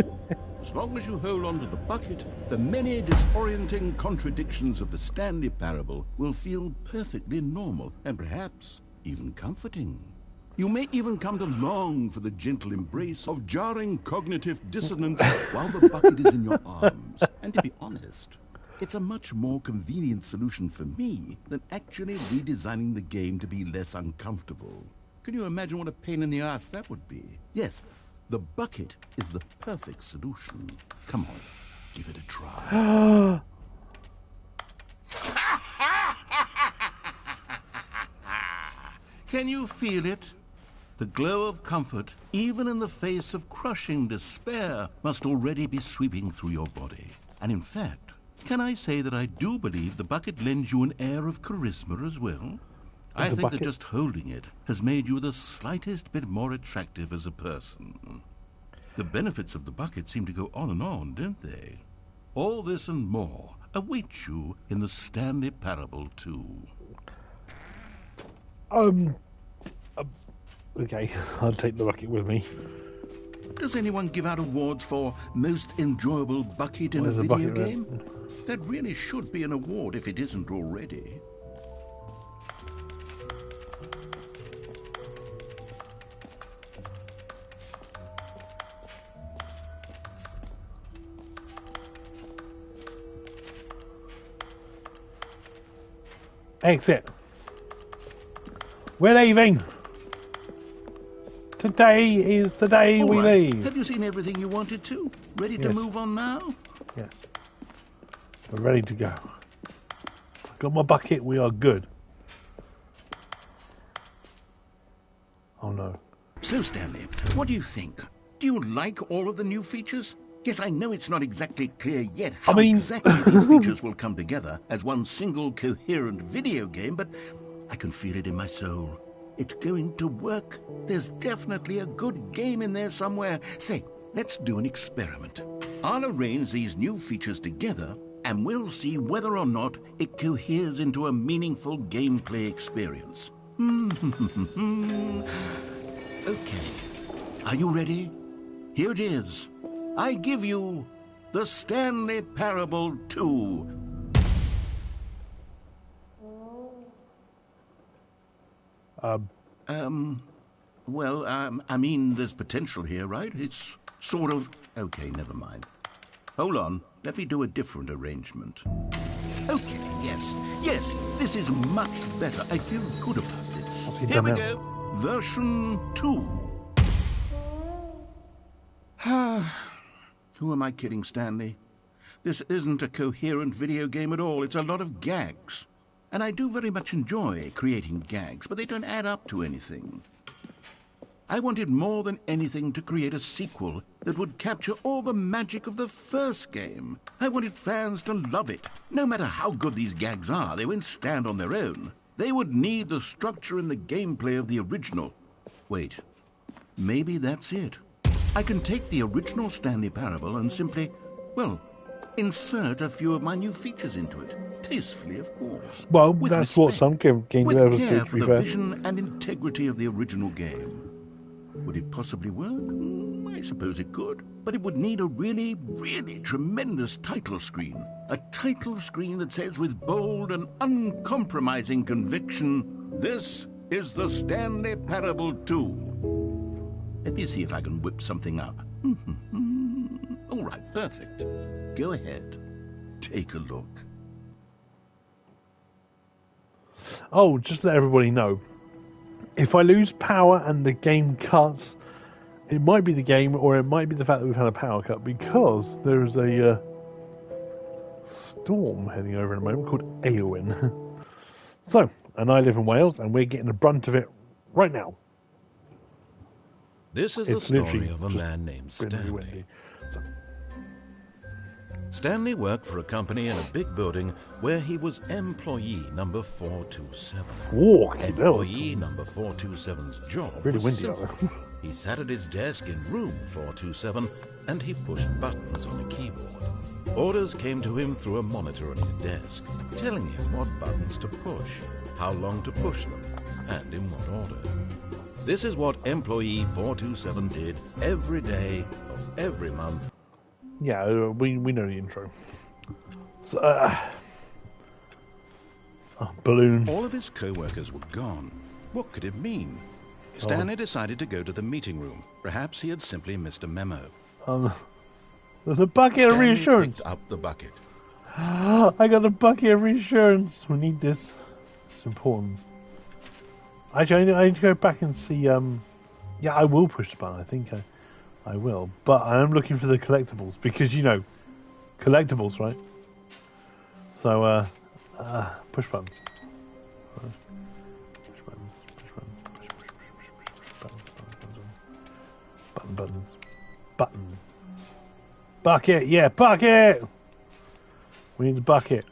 Speaker 4: As long as you hold on to the bucket, the many disorienting contradictions of the Stanley Parable will feel perfectly normal and perhaps even comforting. You may even come to long for the gentle embrace of jarring cognitive dissonance while the bucket is in your arms. And to be honest, it's a much more convenient solution for me than actually redesigning the game to be less uncomfortable. Can you imagine what a pain in the ass that would be? Yes, the bucket is the perfect solution. Come on, give it a try. Can you feel it? The glow of comfort, even in the face of crushing despair, must already be sweeping through your body. And in fact, can I say that I do believe the bucket lends you an air of charisma as well? I think that just holding it has made you the slightest bit more attractive as a person. The benefits of the bucket seem to go on and on, don't they? All this and more await you in the Stanley Parable 2.
Speaker 1: Okay, I'll take the bucket with me.
Speaker 4: Does anyone give out awards for most enjoyable bucket in a video game? That really should be an award if it isn't already.
Speaker 1: Exit. We're leaving. Today is the day we leave.
Speaker 4: Have you seen everything you wanted to? Ready to move on now?
Speaker 1: Yes. We're ready to go. I've got my bucket. We are good. Oh no.
Speaker 4: So, Stanley, what do you think? Do you like all of the new features? Yes, I know it's not exactly clear yet how exactly these features will come together as one single coherent video game, but I can feel it in my soul. It's going to work. There's definitely a good game in there somewhere. Say, let's do an experiment. I'll arrange these new features together, and we'll see whether or not it coheres into a meaningful gameplay experience. Okay. Are you ready? Here it is. I give you the Stanley Parable 2. I mean, there's potential here, right? It's sort of... Okay, never mind. Hold on. Let me do a different arrangement. Okay, yes, this is much better. I feel good about this. Here we go. Version 2. Who am I kidding, Stanley? This isn't a coherent video game at all. It's a lot of gags. And I do very much enjoy creating gags, but they don't add up to anything. I wanted more than anything to create a sequel that would capture all the magic of the first game. I wanted fans to love it. No matter how good these gags are, they won't stand on their own. They would need the structure and the gameplay of the original. Wait, maybe that's it. I can take the original Stanley Parable and simply, well, insert a few of my new features into it. Tastefully, of course.
Speaker 1: Well, that's what some games
Speaker 4: with
Speaker 1: ever
Speaker 4: care
Speaker 1: do,
Speaker 4: for the vision and integrity of the original game. Would it possibly work? I I suppose it could, but it would need a really, really tremendous title screen. A title screen that says with bold and uncompromising conviction, "This is the Stanley Parable 2." Let me see if I can whip something up. All right, perfect. Go ahead. Take a look.
Speaker 1: Oh, just to let everybody know, if I lose power and the game cuts, it might be the game, or it might be the fact that we've had a power cut, because there's a storm heading over in a moment called Eowyn. So, and I live in Wales, and we're getting the brunt of it right now.
Speaker 2: This is the story of a man named Stanley. Stanley worked for a company in a big building where he was employee number 427.
Speaker 1: Whoa,
Speaker 2: employee number 427's job
Speaker 1: really
Speaker 2: was
Speaker 1: windy
Speaker 2: simple.
Speaker 1: out there.
Speaker 2: He sat at his desk in room 427 and he pushed buttons on a keyboard. Orders came to him through a monitor on his desk, telling him what buttons to push, how long to push them, and in what order. This is what employee 427 did every day of every month.
Speaker 1: Yeah, we know the intro. So, balloon.
Speaker 2: All of his co-workers were gone. What could it mean? Stanley decided to go to the meeting room. Perhaps he had simply missed a memo.
Speaker 1: There's a bucket of reassurance.
Speaker 2: Picked up the bucket.
Speaker 1: I got a bucket of reassurance. We need this. It's important. Actually, I need to go back and see. Yeah, I will push the button. I think I will. But I am looking for the collectibles because collectibles, right? So push buttons. Push buttons. Button. Bucket, yeah, bucket! We need the bucket.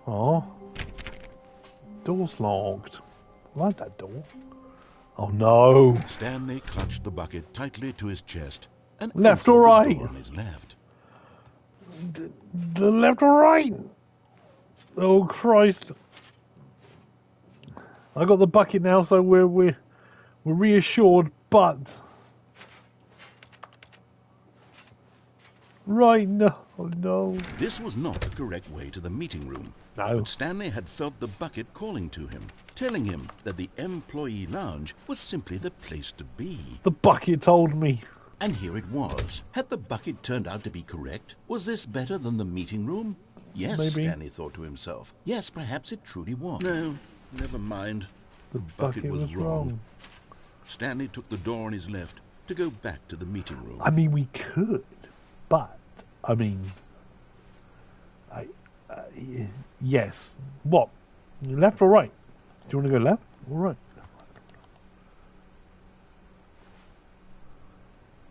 Speaker 1: Oh. Door's locked. I like that door. Oh no.
Speaker 2: Stanley clutched the bucket tightly to his chest and
Speaker 1: left or right?
Speaker 2: the door on his left.
Speaker 1: The left or right? Oh Christ. I got the bucket now, so we're reassured, but right, no.
Speaker 2: This was not the correct way to the meeting room.
Speaker 1: No.
Speaker 2: But Stanley had felt the bucket calling to him, telling him that the employee lounge was simply the place to be.
Speaker 1: The bucket told me.
Speaker 2: And here it was. Had the bucket turned out to be correct? Was this better than the meeting room? Yes,
Speaker 1: maybe.
Speaker 2: Stanley thought to himself. Yes, perhaps it truly was. No, never mind.
Speaker 1: The bucket was wrong.
Speaker 2: Stanley took the door on his left to go back to the meeting room.
Speaker 1: I mean, we could, but I mean, yes. What? Left or right? Do you want to go left or right?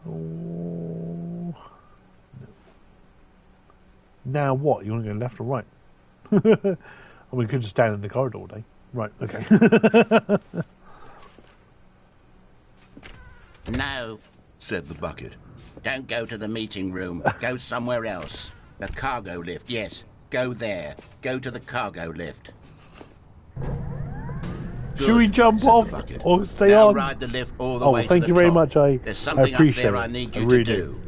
Speaker 1: Oh. Now what? You want to go left or right? Or we could just stand in the corridor all day. Right. Okay.
Speaker 4: No, said the bucket. Don't go to the meeting room. Go somewhere else. The cargo lift, yes. Go there. Go to the cargo lift.
Speaker 1: Should we jump off or stay
Speaker 4: now
Speaker 1: on?
Speaker 4: Ride the lift all the way to
Speaker 1: thank
Speaker 4: the
Speaker 1: you very
Speaker 4: top.
Speaker 1: much.
Speaker 4: There's something
Speaker 1: I appreciate
Speaker 4: up there
Speaker 1: it.
Speaker 4: I need you
Speaker 1: really
Speaker 4: to do.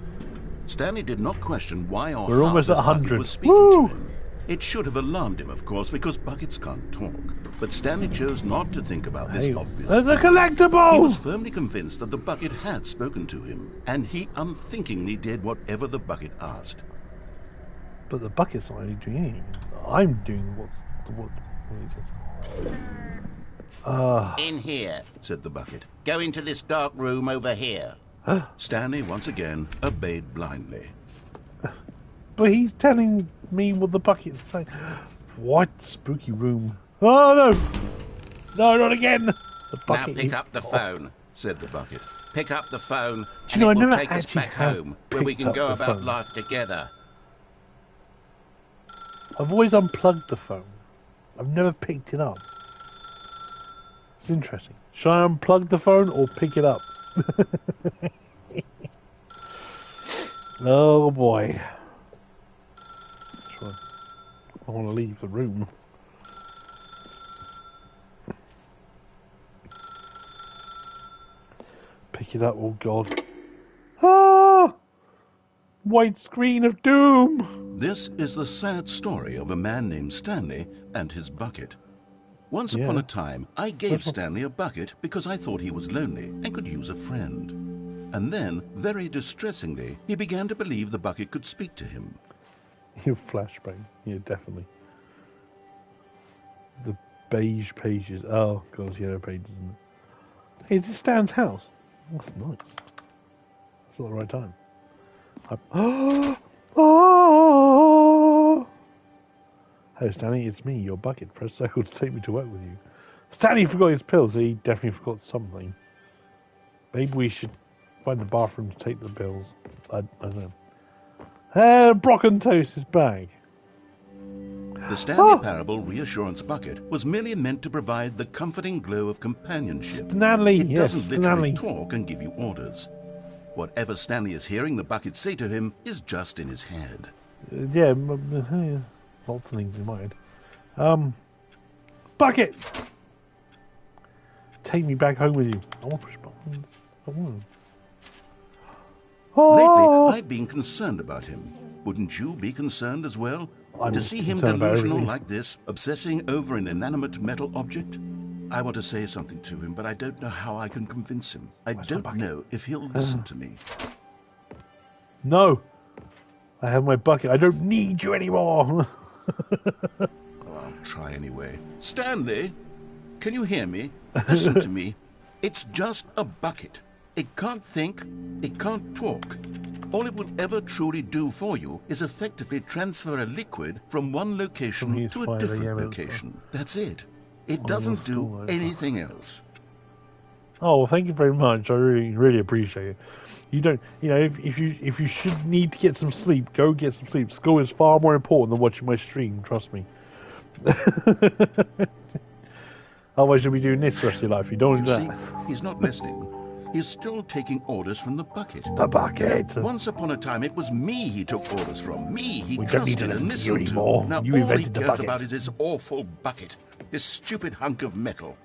Speaker 2: Stanley did not question why or
Speaker 1: We're
Speaker 2: how
Speaker 1: almost
Speaker 2: this
Speaker 1: at
Speaker 2: bucket
Speaker 1: 100.
Speaker 2: was speaking
Speaker 1: Woo!
Speaker 2: to him. It should have alarmed him, of course, because buckets can't talk. But Stanley chose not to think about this obvious.
Speaker 1: There's a
Speaker 2: He
Speaker 1: collectible!
Speaker 2: was firmly convinced that the bucket had spoken to him, and he unthinkingly did whatever the bucket asked.
Speaker 1: But the bucket's not really doing anything. I'm doing what he says.
Speaker 4: In here, said the bucket. Go into this dark room over here.
Speaker 2: Stanley once again obeyed blindly.
Speaker 1: But he's telling me what the bucket's saying. What spooky room? Oh no! No, not again! The
Speaker 4: Now
Speaker 1: bucket
Speaker 4: pick
Speaker 1: is
Speaker 4: up the phone, said the bucket. Pick up the phone,
Speaker 1: you
Speaker 4: and
Speaker 1: know, I
Speaker 4: it will
Speaker 1: never
Speaker 4: take us
Speaker 1: actually
Speaker 4: back
Speaker 1: have
Speaker 4: home, where we
Speaker 1: picked
Speaker 4: can
Speaker 1: up
Speaker 4: go
Speaker 1: the
Speaker 4: about
Speaker 1: phone.
Speaker 4: life together.
Speaker 1: I've always unplugged the phone. I've never picked it up. It's interesting. Should I unplug the phone or pick it up? Oh boy. I want to leave the room. Pick it up, oh god. Ah! White screen of doom!
Speaker 4: This is the sad story of a man named Stanley and his bucket. Once upon a time, I gave Stanley a bucket because I thought he was lonely and could use a friend. And then, very distressingly, he began to believe the bucket could speak to him.
Speaker 1: You flashbang. Yeah, definitely. The beige pages. Oh, god, it's yellow pages, isn't it? Hey, is this Stan's house? That's nice. It's not the right time. Oh! Hello, Stanley, it's me, your bucket. Press circle to take me to work with you. Stanley forgot his pills, so he definitely forgot something. Maybe we should find the bathroom to take the pills. I don't know. Brock and Toast's bag.
Speaker 4: The Stanley Parable Reassurance Bucket was merely meant to provide the comforting glow of companionship.
Speaker 1: Stanley,
Speaker 4: it
Speaker 1: yes,
Speaker 4: doesn't literally talk and give you orders. Whatever Stanley is hearing the bucket say to him is just in his head.
Speaker 1: Yeah, lots of things in mind. Bucket! Take me back home with you. I want to push buttons. I want.
Speaker 4: Lately, I've been concerned about him. Wouldn't you be concerned as well? To see him delusional like this, obsessing over an inanimate metal object? I want to say something to him, but I don't know how I can convince him. I don't know if he'll listen to me.
Speaker 1: No! I have my bucket. I don't need you anymore!
Speaker 4: I'll try anyway. Stanley, can you hear me? Listen to me. It's just a bucket. It can't think, it can't talk. All it will ever truly do for you is effectively transfer a liquid from one location to a different location. That's it. It doesn't do anything else.
Speaker 1: Oh, well, thank you very much. I really appreciate it. You don't, if you should need to get some sleep, go get some sleep. School is far more important than watching my stream. Trust me. Otherwise, you'll be doing this the rest of your life. You don't do that.
Speaker 4: See, he's not listening. He's still taking orders from the bucket.
Speaker 1: The bucket.
Speaker 4: Once upon a time, it was me he took orders from. Me he
Speaker 1: don't need to
Speaker 4: trusted and
Speaker 1: listen to you
Speaker 4: listened to.
Speaker 1: anymore.
Speaker 4: Now
Speaker 1: You
Speaker 4: all he
Speaker 1: invented the
Speaker 4: cares
Speaker 1: bucket.
Speaker 4: about is his awful bucket. This stupid hunk of metal.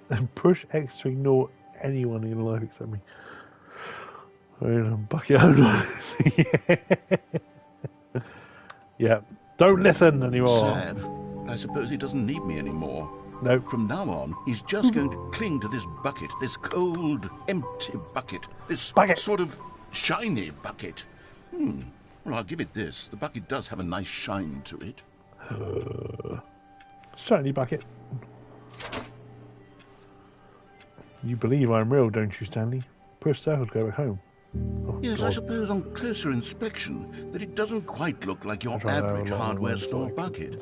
Speaker 1: And push X to ignore anyone in your life except me. Bucket. Yeah. Don't listen anymore.
Speaker 4: Sad. I suppose he doesn't need me anymore.
Speaker 1: No.
Speaker 4: From now on, he's just going to cling to this bucket, this cold, empty bucket, this sort of shiny bucket. Well, I'll give it this. The bucket does have a nice shine to it.
Speaker 1: Shiny bucket. You believe I'm real, don't you, Stanley? Push circle to go back home. Oh,
Speaker 4: yes,
Speaker 1: God.
Speaker 4: I suppose on closer inspection that it doesn't quite look like your average hardware store bucket.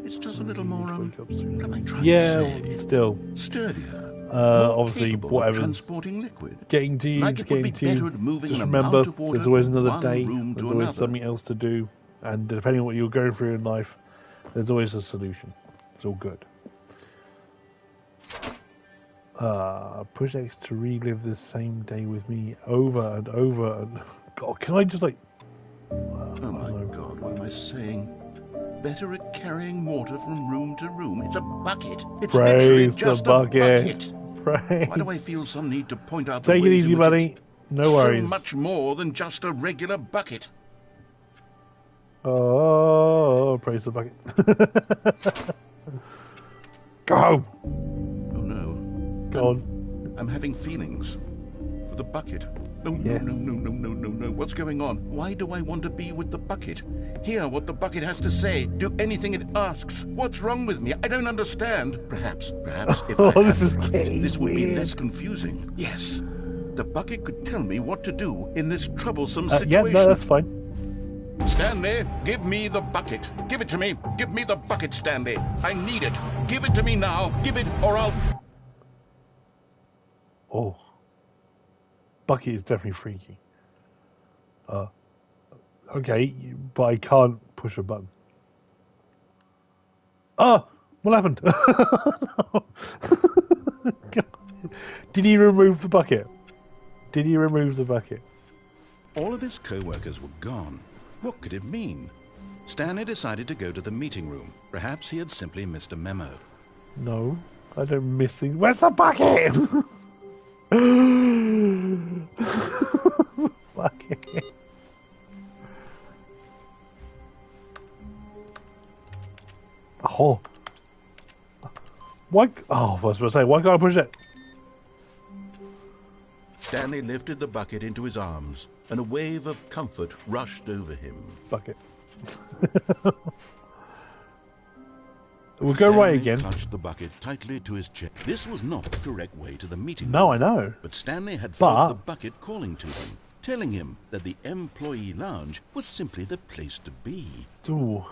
Speaker 4: It's just a little more, can I try to say?
Speaker 1: Still.
Speaker 4: Sturdier.
Speaker 1: Obviously, whatever's
Speaker 4: transporting liquid.
Speaker 1: Getting to you,
Speaker 4: Like it would be
Speaker 1: getting to
Speaker 4: better
Speaker 1: you.
Speaker 4: at moving
Speaker 1: Just
Speaker 4: an
Speaker 1: remember,
Speaker 4: amount of water
Speaker 1: there's always
Speaker 4: from
Speaker 1: another
Speaker 4: one
Speaker 1: day.
Speaker 4: room
Speaker 1: There's
Speaker 4: to
Speaker 1: always
Speaker 4: another.
Speaker 1: something else to do. And depending on what you're going through in life, there's always a solution. It's all good. Push X to relive the same day with me over and over. And God, can I just like...
Speaker 4: Oh my God, what am I saying? Better at carrying water from room to room. It's a bucket. It's literally just a bucket.
Speaker 1: Praise.
Speaker 4: Why do I feel some need to point out the
Speaker 1: Take it
Speaker 4: ways
Speaker 1: easy,
Speaker 4: in which
Speaker 1: buddy.
Speaker 4: it's
Speaker 1: No worries.
Speaker 4: so much more than just a regular bucket?
Speaker 1: Oh, praise the bucket. Go!
Speaker 4: Oh no.
Speaker 1: Go on.
Speaker 4: I'm having feelings for the bucket. No,
Speaker 1: Yeah.
Speaker 4: no. What's going on? Why do I want to be with the bucket? Hear what the bucket has to say. Do anything it asks. What's wrong with me? I don't understand. Perhaps if I had the bucket, this would be less confusing. Yes. The bucket could tell me what to do in this troublesome situation.
Speaker 1: Yeah, no, that's fine.
Speaker 4: Stanley, give me the bucket. Give it to me. Give me the bucket, Stanley. I need it. Give it to me now. Give it or I'll...
Speaker 1: Oh. Bucket is definitely freaky. Okay, but I can't push a button. Oh, what happened? Did he remove the bucket? Did he remove the bucket?
Speaker 2: All of his co-workers were gone. What could it mean? Stanley decided to go to the meeting room. Perhaps he had simply missed a memo.
Speaker 1: No. I don't miss things. Where's the bucket? Bucket. Oh. Why? Oh, I was supposed to say, why can't I push it?
Speaker 4: Stanley lifted the bucket into his arms, and a wave of comfort rushed over him.
Speaker 1: Bucket. We'll go right again.
Speaker 4: Stanley clutched the bucket tightly to his chest. This was not the correct way to the meeting room.
Speaker 1: No, I know.
Speaker 4: But Stanley had felt the bucket calling to him, telling him that the employee lounge was simply the place to be.
Speaker 1: Ooh.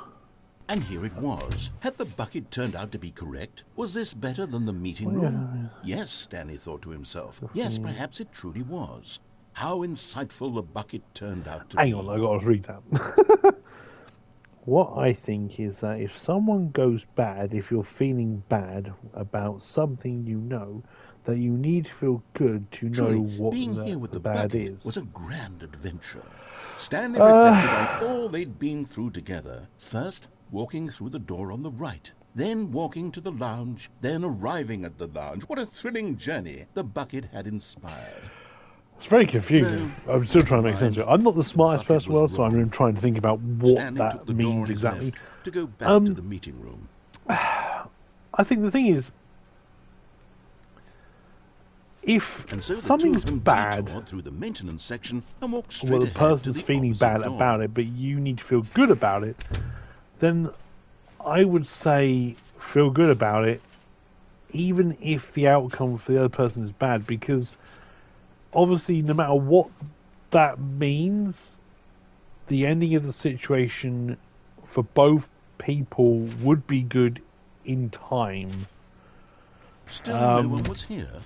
Speaker 4: And here it was. Had the bucket turned out to be correct? Was this better than the meeting room? Yes, Stanley thought to himself. Yes, perhaps it truly was. How insightful the bucket turned out to be.
Speaker 1: Hang on, I got to read that. What I think is that if someone goes bad, if you're feeling bad about something you know, that you need to feel good to know what
Speaker 4: being here with the
Speaker 1: bad
Speaker 4: bucket
Speaker 1: is.
Speaker 4: was a grand adventure. Stanley reflected on all they'd been through together. First, walking through the door on the right, then walking to the lounge, then arriving at the lounge. What a thrilling journey the bucket had inspired.
Speaker 1: It's very confusing. I'm still trying to make sense of it. I'm not the smartest person in the world, so I'm trying to think about what that means exactly.
Speaker 4: To go back to the meeting room.
Speaker 1: I think the thing is, if something's bad,
Speaker 4: through the maintenance section and walked straight
Speaker 1: well, the person's feeling bad about it, but you need to feel good about it, then I would say feel good about it, even if the outcome for the other person is bad, because obviously, no matter what that means, the ending of the situation for both people would be good in time.
Speaker 4: Still, no one was here.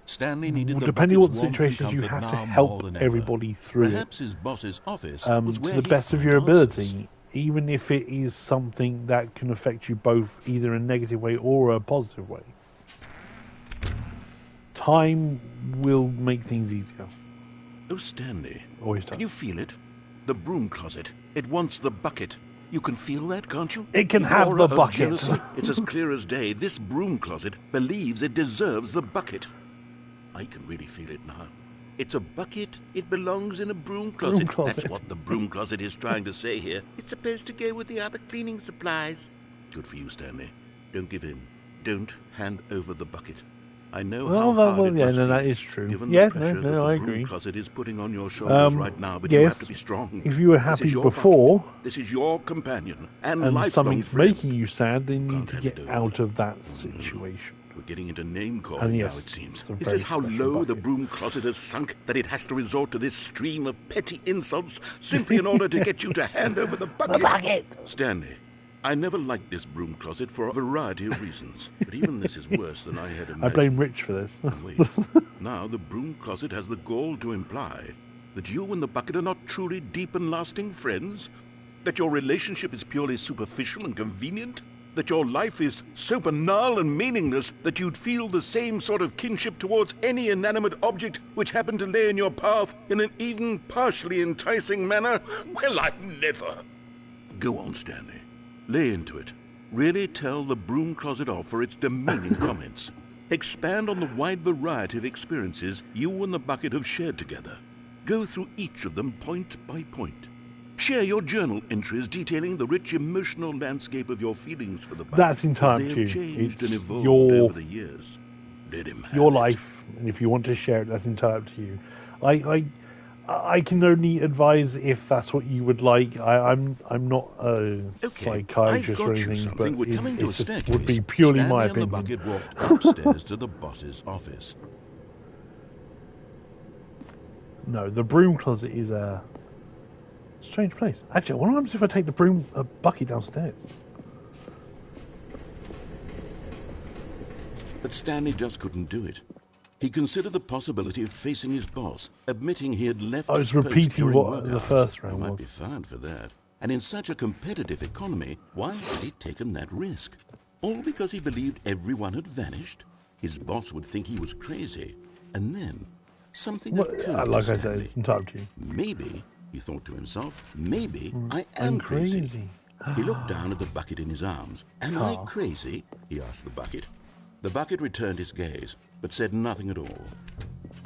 Speaker 4: Stanley needed
Speaker 1: depending on what the situation is, you have to help everybody through
Speaker 4: Perhaps his boss's office
Speaker 1: to the best of your ability, even if it is something that can affect you both either in a negative way or a positive way. Time will make things easier.
Speaker 4: Oh, Stanley.
Speaker 1: Always does.
Speaker 4: Can you feel it? The broom closet. It wants the bucket. You can feel that, can't you?
Speaker 1: It can have the bucket.
Speaker 4: Jealousy, it's as clear as day. This broom closet believes it deserves the bucket. I can really feel it now. It's a bucket. It belongs in a broom closet. That's what the broom closet is trying to say here. It's supposed to go with the other cleaning supplies. Good for you, Stanley. Don't give in. Don't hand over the bucket. I know how hard it must be,
Speaker 1: that is true.
Speaker 4: Given the pressure that
Speaker 1: I
Speaker 4: the
Speaker 1: agree.
Speaker 4: broom closet is putting on your shoulders right now, but you have to be strong.
Speaker 1: If you were happy before,
Speaker 4: this is your companion and
Speaker 1: something's making you sad, then you need to get out of that situation.
Speaker 4: We're getting into name calling now, it seems. Is this how low the broom closet has sunk, that it has to resort to this stream of petty insults simply in order to get you to hand over the bucket?
Speaker 1: The bucket!
Speaker 4: Stanley, I never liked this broom closet for a variety of reasons, but even this is worse than I had imagined.
Speaker 1: I blame Rich for this.
Speaker 4: And wait, now the broom closet has the gall to imply that you and the bucket are not truly deep and lasting friends? That your relationship is purely superficial and convenient? That your life is so banal and meaningless that you'd feel the same sort of kinship towards any inanimate object which happened to lay in your path in an even partially enticing manner? Well, I never. Go on, Stanley. Lay into it. Really tell the broom closet off for its demeaning comments. Expand on the wide variety of experiences you and the bucket have shared together. Go through each of them point by point. Share your journal entries detailing the rich emotional landscape of your feelings for the bucket.
Speaker 1: That's entirely
Speaker 4: they have
Speaker 1: true.
Speaker 4: changed and evolved over the years. Let him have
Speaker 1: your
Speaker 4: it.
Speaker 1: life, and if you want to share it, that's entirely up to you. I can only advise if that's what you would like. I'm not a psychiatrist or anything, but it would be purely my opinion.
Speaker 4: Stanley and the bucket walked upstairs to the boss's office.
Speaker 1: No, the broom closet is a strange place. Actually, what happens if I take the bucket downstairs?
Speaker 4: But Stanley just couldn't do it. He considered the possibility of facing his boss, admitting he had left his post during work hours.
Speaker 1: The first round
Speaker 4: was. He might be fired for that. And in such a competitive economy, why had he taken that risk? All because he believed everyone had vanished? His boss would think he was crazy. And then, something occurred to Stanley.
Speaker 1: It's entirely up to you.
Speaker 4: Maybe, he thought to himself, maybe I am crazy. He looked down at the bucket in his arms. Am I crazy? He asked the bucket. The bucket returned his gaze, but said nothing at all.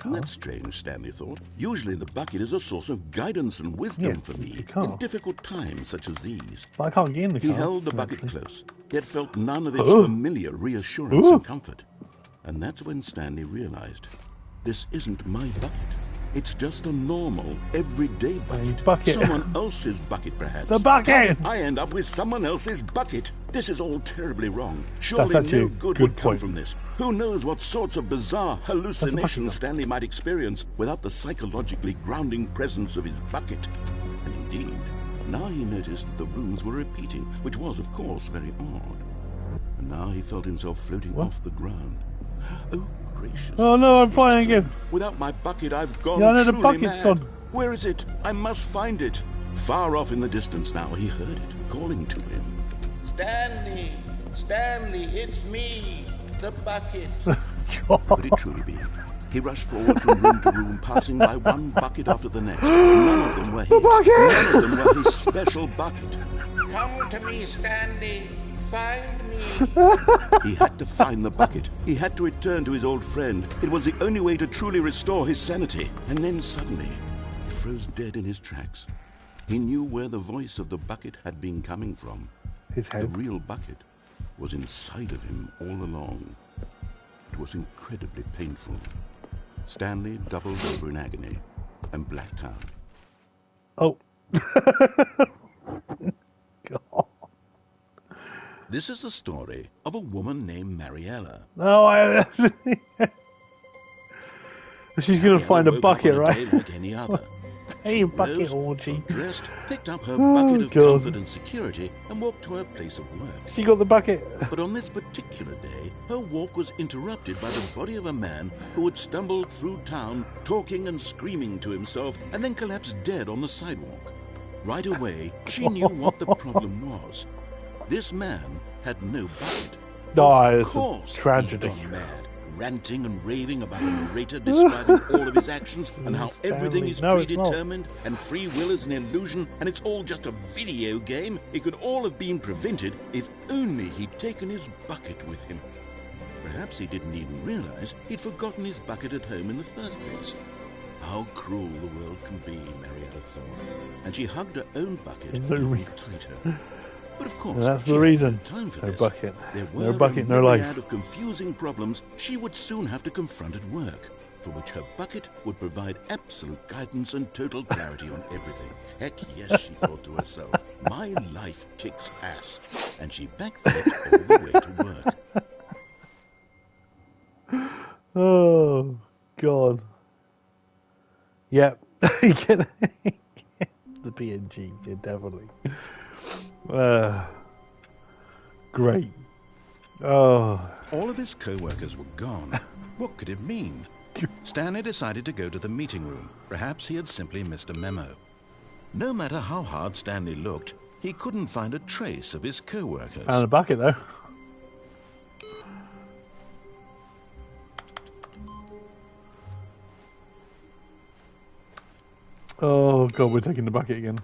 Speaker 4: That's strange, Stanley thought. Usually the bucket is a source of guidance and wisdom for me in difficult times such as these.
Speaker 1: But I can't get in the car.
Speaker 4: He held the bucket close, yet felt none of its familiar reassurance and comfort. And that's when Stanley realized, this isn't my bucket. It's just a normal, everyday bucket. Someone else's bucket, perhaps.
Speaker 1: The bucket!
Speaker 4: I end up with someone else's bucket. This is all terribly wrong. Surely no good would come from this. Who knows what sorts of bizarre hallucinations Stanley might experience without the psychologically grounding presence of his bucket. And indeed, now he noticed that the rooms were repeating, which was, of course, very odd. And now he felt himself floating off the ground. Oh, gracious.
Speaker 1: Oh no, I'm flying again.
Speaker 4: Without my bucket, I've gone
Speaker 1: the
Speaker 4: truly
Speaker 1: bucket's
Speaker 4: mad.
Speaker 1: gone.
Speaker 4: Where is it? I must find it. Far off in the distance now, he heard it, calling to him.
Speaker 6: Stanley! Stanley, it's me! The bucket!
Speaker 4: Could it truly be? He rushed forward from room to room, passing by one bucket after the next. None of them were his. None of them were his special bucket.
Speaker 6: Come to me, Stanley! Find me!
Speaker 4: He had to find the bucket. He had to return to his old friend. It was the only way to truly restore his sanity. And then suddenly, he froze dead in his tracks. He knew where the voice of the bucket had been coming from.
Speaker 1: His head.
Speaker 4: The real bucket was inside of him all along. It was incredibly painful. Stanley doubled over in agony and blacked out.
Speaker 1: Oh. God.
Speaker 4: This is the story of a woman named Mariella.
Speaker 1: No, she's going to find a bucket, right?
Speaker 4: Like any other.
Speaker 1: Hey, bucket orgy.
Speaker 4: Dressed, picked up her bucket of comfort and security, and walked to her place of work.
Speaker 1: She got the bucket.
Speaker 4: But on this particular day, her walk was interrupted by the body of a man who had stumbled through town, talking and screaming to himself, and then collapsed dead on the sidewalk. Right away, she knew what the problem was. This man had no bucket.
Speaker 1: Of course, tragedy.
Speaker 4: He'd gone mad, ranting and raving about a narrator describing all of his actions and how everything is predetermined and free will is an illusion and it's all just a video game. It could all have been prevented if only he'd taken his bucket with him. Perhaps he didn't even realize he'd forgotten his bucket at home in the first place. How cruel the world can be, Mariella thought, and she hugged her own bucket even tighter. But of course,
Speaker 1: that's the reason.
Speaker 4: Time for
Speaker 1: no
Speaker 4: this.
Speaker 1: bucket.
Speaker 4: There were
Speaker 1: no bucket, no life.
Speaker 4: of confusing problems she would soon have to confront at work, for which her bucket would provide absolute guidance and total clarity on everything. Heck yes, she thought to herself, my life kicks ass, and she backflipped all the way to work.
Speaker 1: Oh, God. Yep. The PNG, yeah, definitely. Great. Oh.
Speaker 2: All of his co-workers were gone. What could it mean? Stanley decided to go to the meeting room. Perhaps he had simply missed a memo. No matter how hard Stanley looked, he couldn't find a trace of his co-workers.
Speaker 1: Found a bucket, though. Oh, God, we're taking the bucket again.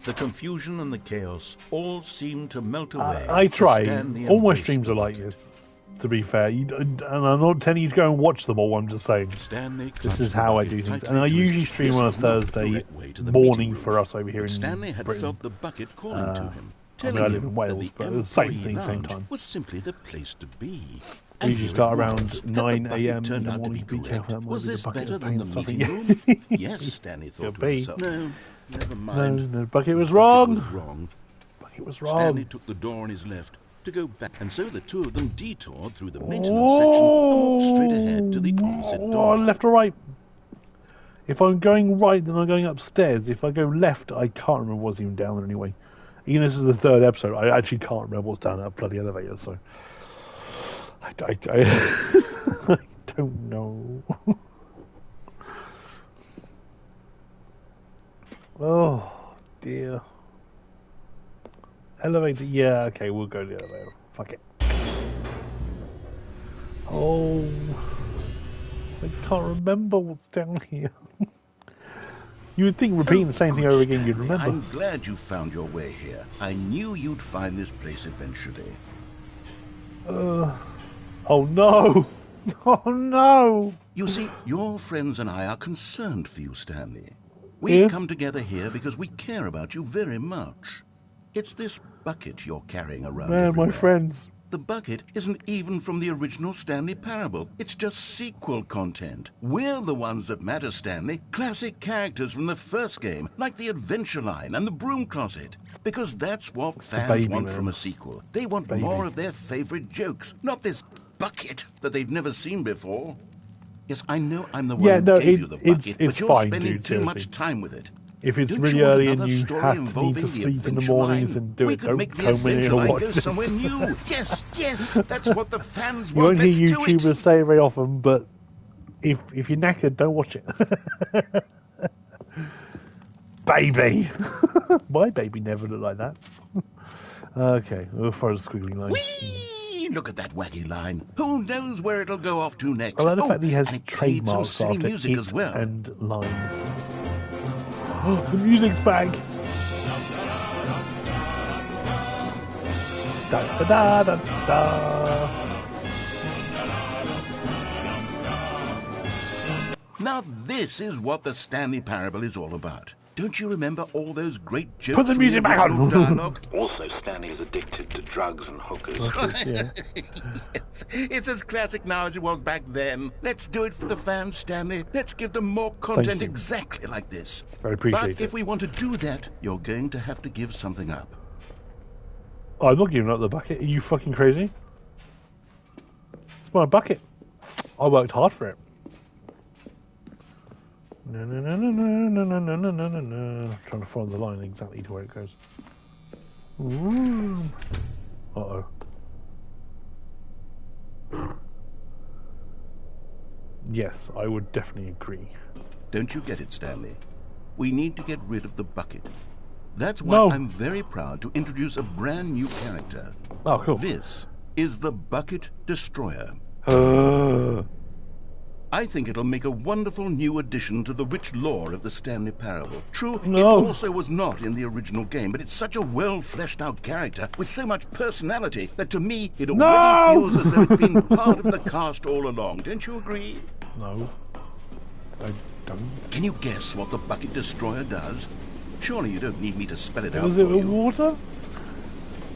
Speaker 4: The confusion and the chaos all seemed to melt away.
Speaker 1: I try. All my streams are like this, to be fair. And I'm not telling you to go and watch them all, I'm just saying. This is how I do things. And I usually stream on a Thursday morning for us over here in
Speaker 4: Stanley had
Speaker 1: Britain.
Speaker 4: felt the bucket calling to him,
Speaker 1: I live in Wales, but it's the same thing, same time.
Speaker 4: was simply the place to be.
Speaker 1: We usually start around 9 a.m. in the morning.
Speaker 4: Was this better than the meeting room? Yes, Stanley thought to himself. No, never mind.
Speaker 1: No, bucket was wrong.
Speaker 4: Bucket
Speaker 1: was wrong.
Speaker 4: Stanley took the door on his left to go back, and so the two of them detoured through the maintenance section and walked straight ahead to the opposite door.
Speaker 1: Left or right? If I'm going right, then I'm going upstairs. If I go left, I can't remember what's even down there anyway. Even though this is the third episode, I actually can't remember what's down that bloody elevator, so... I don't know. Oh, dear. Elevator, yeah, okay, we'll go to the elevator. Fuck it. Oh, I can't remember what's down here. You would think repeating the same thing over again, you'd remember.
Speaker 4: I'm glad you found your way here. I knew you'd find this place eventually.
Speaker 1: Oh no! Oh no!
Speaker 4: You see, your friends and I are concerned for you, Stanley. We've come together here because we care about you very much. It's this bucket you're carrying around everywhere.
Speaker 1: My friends.
Speaker 4: The bucket isn't even from the original Stanley Parable. It's just sequel content. We're the ones that matter, Stanley. Classic characters from the first game, like the Adventure Line and the Broom Closet. Because that's what fans want from a sequel. They want more of their favorite jokes, not this bucket that they've never seen before. Yes, I know I'm the one who gave you the bucket, but you're spending too much time with it.
Speaker 1: If it's really early and you have to need to sleep in the mornings and do it, don't come in here and watch
Speaker 4: go somewhere new. Yes, that's what the fans
Speaker 1: you
Speaker 4: want.
Speaker 1: won't hear YouTubers say it very often, but if you're knackered, don't watch it. Baby! My baby never looked like that. Okay, we'll follow the squiggly line.
Speaker 4: Whee! Look at that wacky line. Who knows where it'll go off to next?
Speaker 1: I like the fact that he has
Speaker 4: and
Speaker 1: trademarks after
Speaker 4: music
Speaker 1: it
Speaker 4: as well.
Speaker 1: And line. The music's back. Da da da da da.
Speaker 4: Now this is what the Stanley Parable is all about. Don't you remember all those great jokes?
Speaker 1: Put the music back on.
Speaker 4: Dialogue?
Speaker 5: Also, Stanley is addicted to drugs and hookers.
Speaker 1: Yeah.
Speaker 4: Yes. It's as classic now as it was back then. Let's do it for the fans, Stanley. Let's give them more content exactly like this.
Speaker 1: I appreciate
Speaker 4: but
Speaker 1: it.
Speaker 4: if we want to do that, you're going to have to give something up.
Speaker 1: Oh, I'm not giving up the bucket. Are you fucking crazy? It's my bucket. I worked hard for it. No, no, no, no, no, no, no, no, no, no, no. I'm trying to follow the line exactly to where it goes. Ooh. Uh-oh. Yes, I would definitely agree.
Speaker 4: Don't you get it, Stanley? We need to get rid of the bucket. That's why I'm very proud to introduce a brand new character.
Speaker 1: Oh, cool.
Speaker 4: This is the Bucket Destroyer. I think it'll make a wonderful new addition to the rich lore of the Stanley Parable. True, it also was not in the original game, but it's such a well-fleshed-out character with so much personality that to me it already feels as though it's been part of the cast all along. Don't you agree?
Speaker 1: No, I don't.
Speaker 4: Can you guess what the Bucket Destroyer does? Surely you don't need me to spell it out for you.
Speaker 1: Was it with water?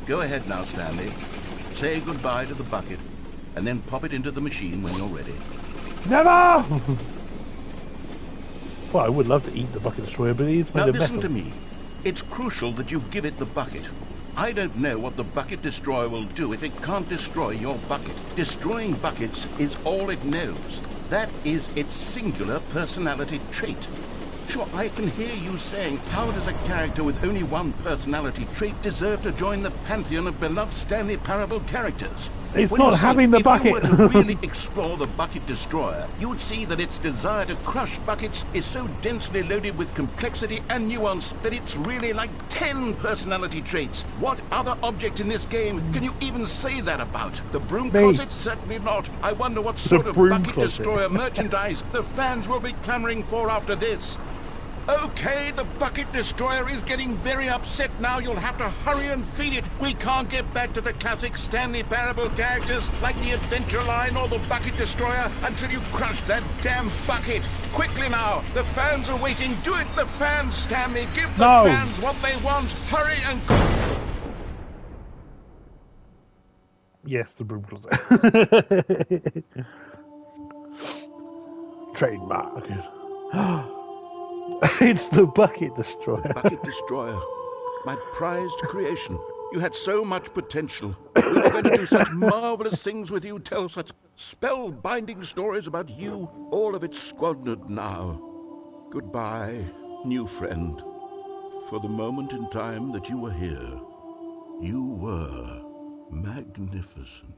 Speaker 4: Go ahead now, Stanley. Say goodbye to the bucket, and then pop it into the machine when you're ready.
Speaker 1: Never! Well, I would love to eat the Bucket Destroyer, but it's made of metal.
Speaker 4: Now listen to me. It's crucial that you give it the bucket. I don't know what the Bucket Destroyer will do if it can't destroy your bucket. Destroying buckets is all it knows. That is its singular personality trait. Sure, I can hear you saying, how does a character with only one personality trait deserve to join the pantheon of beloved Stanley Parable characters?
Speaker 1: It's not having the bucket.
Speaker 4: If you were to really explore the Bucket Destroyer, you would see that its desire to crush buckets is so densely loaded with complexity and nuance that it's really like 10 personality traits. What other object in this game can you even say that about? The Broom Closet? Certainly not. I wonder what sort of Bucket Destroyer merchandise the fans will be clamoring for after this. Okay, the Bucket Destroyer is getting very upset now. You'll have to hurry and feed it. We can't get back to the classic Stanley Parable characters like the Adventure Line or the Bucket Destroyer until you crush that damn bucket. Quickly now, the fans are waiting. Do it, the fans, Stanley. Give the fans what they want. Hurry and...
Speaker 1: Yes, the Broom Closet. Trademark. It's the Bucket Destroyer.
Speaker 4: Bucket Destroyer. My prized creation. You had so much potential. We were going to do such marvelous things with you, tell such spellbinding stories about you. All of it squandered now. Goodbye, new friend. For the moment in time that you were here, you were magnificent.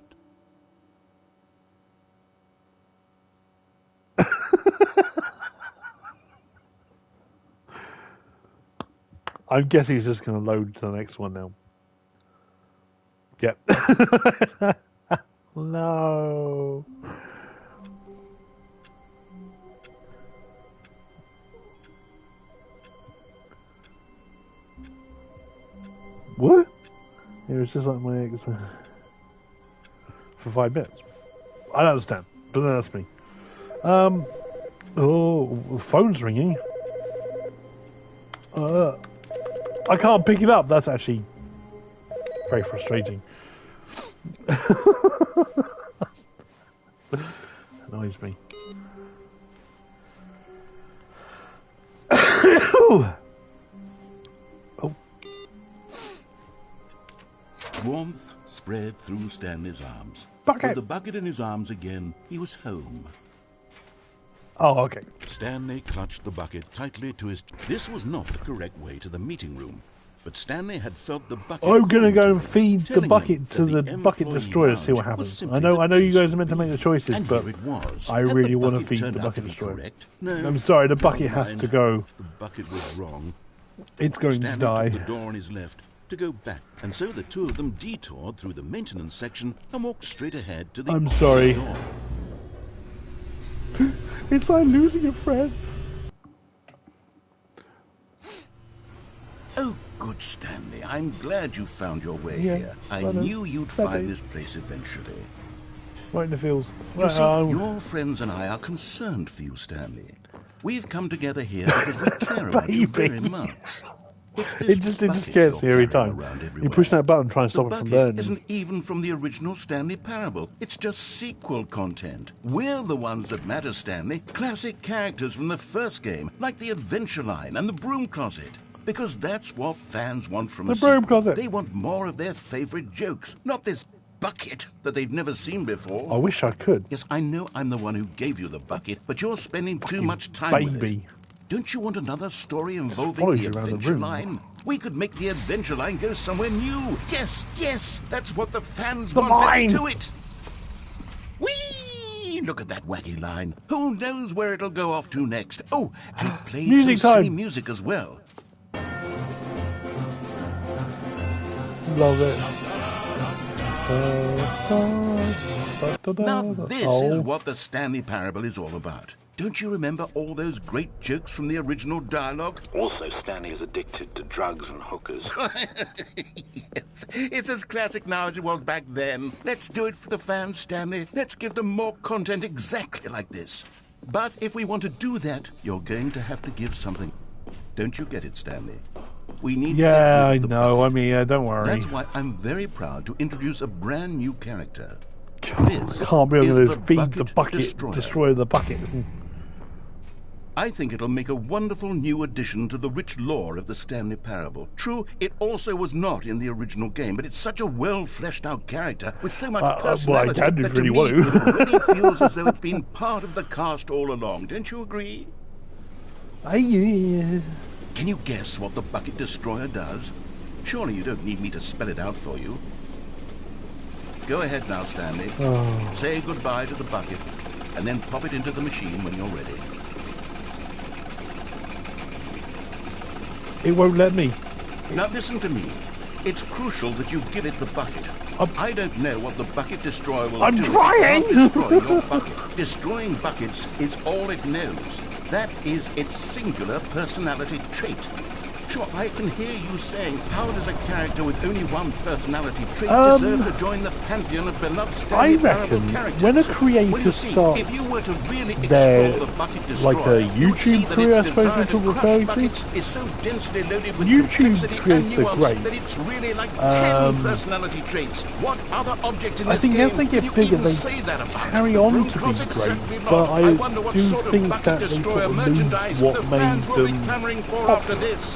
Speaker 1: I'm guessing he's just going to load to the next one now. Yep. No. What? It was just like my ex for 5 minutes. I don't understand, but that's me. Oh, the phone's ringing. I can't pick it up. That's actually very frustrating. Annoys me. Oh.
Speaker 4: Warmth spread through Stanley's arms.
Speaker 1: Bucket.
Speaker 4: With the bucket in his arms again, he was home.
Speaker 1: Oh, okay.
Speaker 4: Stanley clutched the bucket tightly to his... This was not the correct way to the meeting room, but Stanley had felt the bucket...
Speaker 1: I'm gonna go and feed the bucket to the bucket destroyer to see what happens. I know you guys are meant to make the choices, but I really want to feed the bucket destroyer.
Speaker 4: No,
Speaker 1: I'm sorry, the bucket has to go.
Speaker 4: The bucket was wrong.
Speaker 1: It's going to die.
Speaker 4: Took the door on his left to go back, and so the two of them detoured through the maintenance section and walked straight ahead to the
Speaker 1: I'm sorry.
Speaker 4: door.
Speaker 1: It's like losing a friend.
Speaker 4: Oh, good Stanley. I'm glad you found your way
Speaker 1: Yeah,
Speaker 4: here. I
Speaker 1: I know.
Speaker 4: knew you'd
Speaker 1: Fair
Speaker 4: find
Speaker 1: days.
Speaker 4: this place eventually.
Speaker 1: Right in the feels.
Speaker 4: You see, your friends and I are concerned for you, Stanley. We've come together here because we care about you very much. It's this
Speaker 1: It just
Speaker 4: bucket
Speaker 1: scares
Speaker 4: you're
Speaker 1: me every
Speaker 4: carrying
Speaker 1: time.
Speaker 4: around
Speaker 1: You
Speaker 4: everywhere.
Speaker 1: push that button, try and stop
Speaker 4: The
Speaker 1: it from
Speaker 4: bucket
Speaker 1: burning.
Speaker 4: isn't even from the original Stanley Parable. It's just sequel content. We're the ones that matter, Stanley. Classic characters from the first game, like the Adventure Line and the Broom Closet. Because that's what fans want from
Speaker 1: The
Speaker 4: a
Speaker 1: Broom
Speaker 4: sequel.
Speaker 1: Closet.
Speaker 4: They want more of their favorite jokes, not this bucket that they've never seen before.
Speaker 1: I wish I could.
Speaker 4: Yes, I know I'm the one who gave you the bucket, but you're spending too much time with it.
Speaker 1: Baby.
Speaker 4: Don't you want another story involving
Speaker 1: Follows
Speaker 4: the
Speaker 1: you around the
Speaker 4: Adventure
Speaker 1: room.
Speaker 4: Line? We could make the Adventure Line go somewhere new. Yes, yes, that's what the fans
Speaker 1: The
Speaker 4: want.
Speaker 1: line.
Speaker 4: Let's do it. Whee! Look at that wacky line. Who knows where it'll go off to next? Oh, and it played
Speaker 1: Music
Speaker 4: some silly
Speaker 1: time.
Speaker 4: music as well.
Speaker 1: Love it.
Speaker 4: Now this
Speaker 1: Oh.
Speaker 4: is what the Stanley Parable is all about. Don't you remember all those great jokes from the original dialogue?
Speaker 5: Also, Stanley is addicted to drugs and hookers.
Speaker 4: Yes, it's as classic now as it was back then. Let's do it for the fans, Stanley. Let's give them more content exactly like this. But if we want to do that, you're going to have to give something. Don't you get it, Stanley? We need
Speaker 1: Yeah,
Speaker 4: to get
Speaker 1: I
Speaker 4: rid of the
Speaker 1: know.
Speaker 4: bucket.
Speaker 1: I mean, don't worry.
Speaker 4: That's why I'm very proud to introduce a brand new character. This
Speaker 1: Can't be
Speaker 4: is
Speaker 1: able
Speaker 4: the
Speaker 1: to feed the bucket,
Speaker 4: Destroyer.
Speaker 1: destroy the bucket.
Speaker 4: I think it'll make a wonderful new addition to the rich lore of the Stanley Parable. True, it also was not in the original game, but it's such a well-fleshed-out character with so much
Speaker 1: well, I
Speaker 4: personality
Speaker 1: can
Speaker 4: that to
Speaker 1: really
Speaker 4: me
Speaker 1: want to.
Speaker 4: it already feels as though it's been part of the cast all along. Don't you agree?
Speaker 1: Yeah.
Speaker 4: Can you guess what the Bucket Destroyer does? Surely you don't need me to spell it out for you. Go ahead now, Stanley.
Speaker 1: Oh.
Speaker 4: Say goodbye to the bucket, and then pop it into the machine when you're ready.
Speaker 1: It won't let me.
Speaker 4: Now listen to me. It's crucial that you give it the bucket. I don't know what the Bucket Destroyer will
Speaker 1: I'm
Speaker 4: do.
Speaker 1: trying!
Speaker 4: If it can't destroy your bucket. Destroying buckets is all it knows. That is its singular personality trait. Sure, I can hear you saying, how does a character with only one personality trait deserve to join the pantheon of beloved Stanley Parable
Speaker 1: reckon
Speaker 4: characters?
Speaker 1: when a creator
Speaker 4: Well, you see,
Speaker 1: starts
Speaker 4: if you were to really
Speaker 1: their,
Speaker 4: explore the Bucket Destroyer,
Speaker 1: like a
Speaker 4: you would see
Speaker 1: YouTube
Speaker 4: that
Speaker 1: career, I
Speaker 4: its
Speaker 1: suppose
Speaker 4: desire
Speaker 1: we
Speaker 4: to
Speaker 1: could
Speaker 4: crush
Speaker 1: refer to.
Speaker 4: buckets is so densely loaded with
Speaker 1: YouTube
Speaker 4: complexity
Speaker 1: creators
Speaker 4: and
Speaker 1: are
Speaker 4: nuance
Speaker 1: great.
Speaker 4: that it's really like 10 personality traits. What other object in
Speaker 1: I
Speaker 4: this
Speaker 1: think
Speaker 4: game
Speaker 1: as they
Speaker 4: can
Speaker 1: get
Speaker 4: you
Speaker 1: bigger,
Speaker 4: even
Speaker 1: they
Speaker 4: say that about?
Speaker 1: carry
Speaker 4: The
Speaker 1: on
Speaker 4: Broom
Speaker 1: to be
Speaker 4: Closet?
Speaker 1: great,
Speaker 4: Certainly not.
Speaker 1: but I
Speaker 4: wonder what
Speaker 1: do
Speaker 4: sort of
Speaker 1: think
Speaker 4: Bucket
Speaker 1: that they
Speaker 4: Destroyer
Speaker 1: sort of lose
Speaker 4: merchandise
Speaker 1: what
Speaker 4: the
Speaker 1: made
Speaker 4: fans will be
Speaker 1: them
Speaker 4: clamoring for
Speaker 1: pop.
Speaker 4: after this.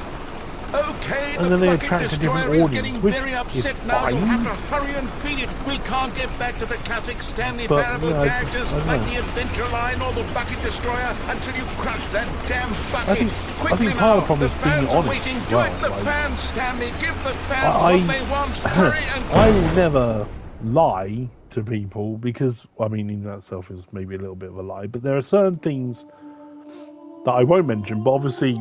Speaker 4: Okay,
Speaker 1: And
Speaker 4: the
Speaker 1: then they
Speaker 4: Bucket
Speaker 1: attract a
Speaker 4: Destroyer
Speaker 1: different
Speaker 4: is
Speaker 1: audience,
Speaker 4: getting
Speaker 1: which
Speaker 4: very
Speaker 1: is
Speaker 4: upset now. You'll
Speaker 1: fine.
Speaker 4: have to hurry and feed it. We can't get back to the classic Stanley
Speaker 1: But,
Speaker 4: Parable
Speaker 1: yeah,
Speaker 4: characters
Speaker 1: I don't
Speaker 4: like
Speaker 1: know.
Speaker 4: the Adventure Line or the Bucket Destroyer until you crush that damn bucket.
Speaker 1: I think
Speaker 4: Quickly
Speaker 1: part of the
Speaker 4: now,
Speaker 1: problem
Speaker 4: the
Speaker 1: is being
Speaker 4: fans are
Speaker 1: honest
Speaker 4: waiting.
Speaker 1: as
Speaker 4: Do
Speaker 1: well,
Speaker 4: it, the
Speaker 1: like-
Speaker 4: fans, Stanley. Give the fans
Speaker 1: I-
Speaker 4: what they want. Hurry and
Speaker 1: I will never lie to people because, I mean, in that itself is maybe a little bit of a lie, but there are certain things that I won't mention, but obviously,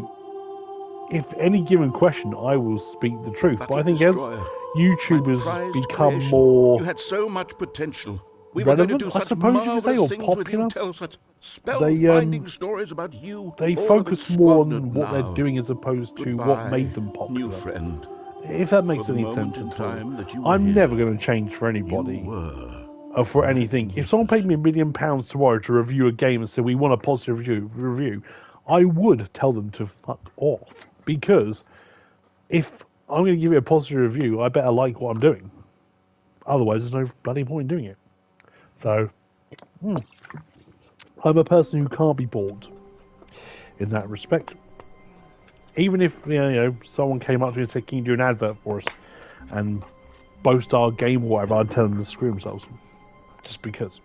Speaker 1: if any given question, I will speak the truth. But I think as YouTubers become more
Speaker 4: You had so much potential. We were going to
Speaker 1: relevant,
Speaker 4: do
Speaker 1: I
Speaker 4: such
Speaker 1: suppose you could say,
Speaker 4: marvelous
Speaker 1: or
Speaker 4: things with you,
Speaker 1: popular,
Speaker 4: tell such spellbinding stories about you.
Speaker 1: they
Speaker 4: all of
Speaker 1: focus
Speaker 4: it
Speaker 1: more
Speaker 4: squandered
Speaker 1: on what
Speaker 4: now.
Speaker 1: they're doing as opposed to what
Speaker 4: Goodbye,
Speaker 1: made them popular.
Speaker 4: new friend.
Speaker 1: If that makes
Speaker 4: For the
Speaker 1: any
Speaker 4: moment
Speaker 1: sense
Speaker 4: in
Speaker 1: at all.
Speaker 4: time that you were
Speaker 1: I'm
Speaker 4: here,
Speaker 1: never going to change for anybody.
Speaker 4: You were
Speaker 1: for anything. If someone paid me £1 million tomorrow to review a game and said we want a positive review, I would tell them to fuck off. Because if I'm going to give it a positive review, I better like what I'm doing. Otherwise, there's no bloody point in doing it. So, I'm a person who can't be bought in that respect. Even if someone came up to me and said, "Can you do an advert for us?" and boast our game or whatever, I'd tell them to screw themselves. Just because.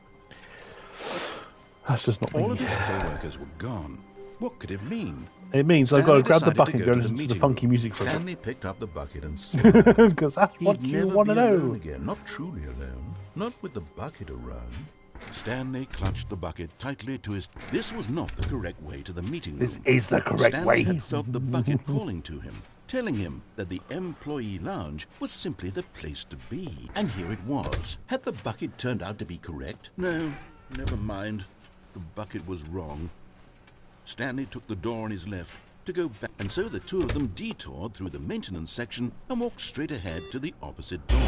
Speaker 1: That's just not me.
Speaker 2: All of his co-workers were gone. What could it mean?
Speaker 1: It means I've got to grab the bucket and go listen to the funky music for
Speaker 2: Stanley picked up the bucket and smiled.
Speaker 1: Because that's what you want to know.
Speaker 2: Again. Not truly alone. Not with the bucket around. Stanley clutched the bucket tightly to his... This was not the correct way to the meeting room.
Speaker 1: This is the correct way.
Speaker 2: Stanley had felt the bucket calling to him, telling him that the employee lounge was simply the place to be. And here it was. Had the bucket turned out to be correct? No, never mind. The bucket was wrong. Stanley took the door on his left to go back, and so the two of them detoured through the maintenance section and walked straight ahead to the opposite door.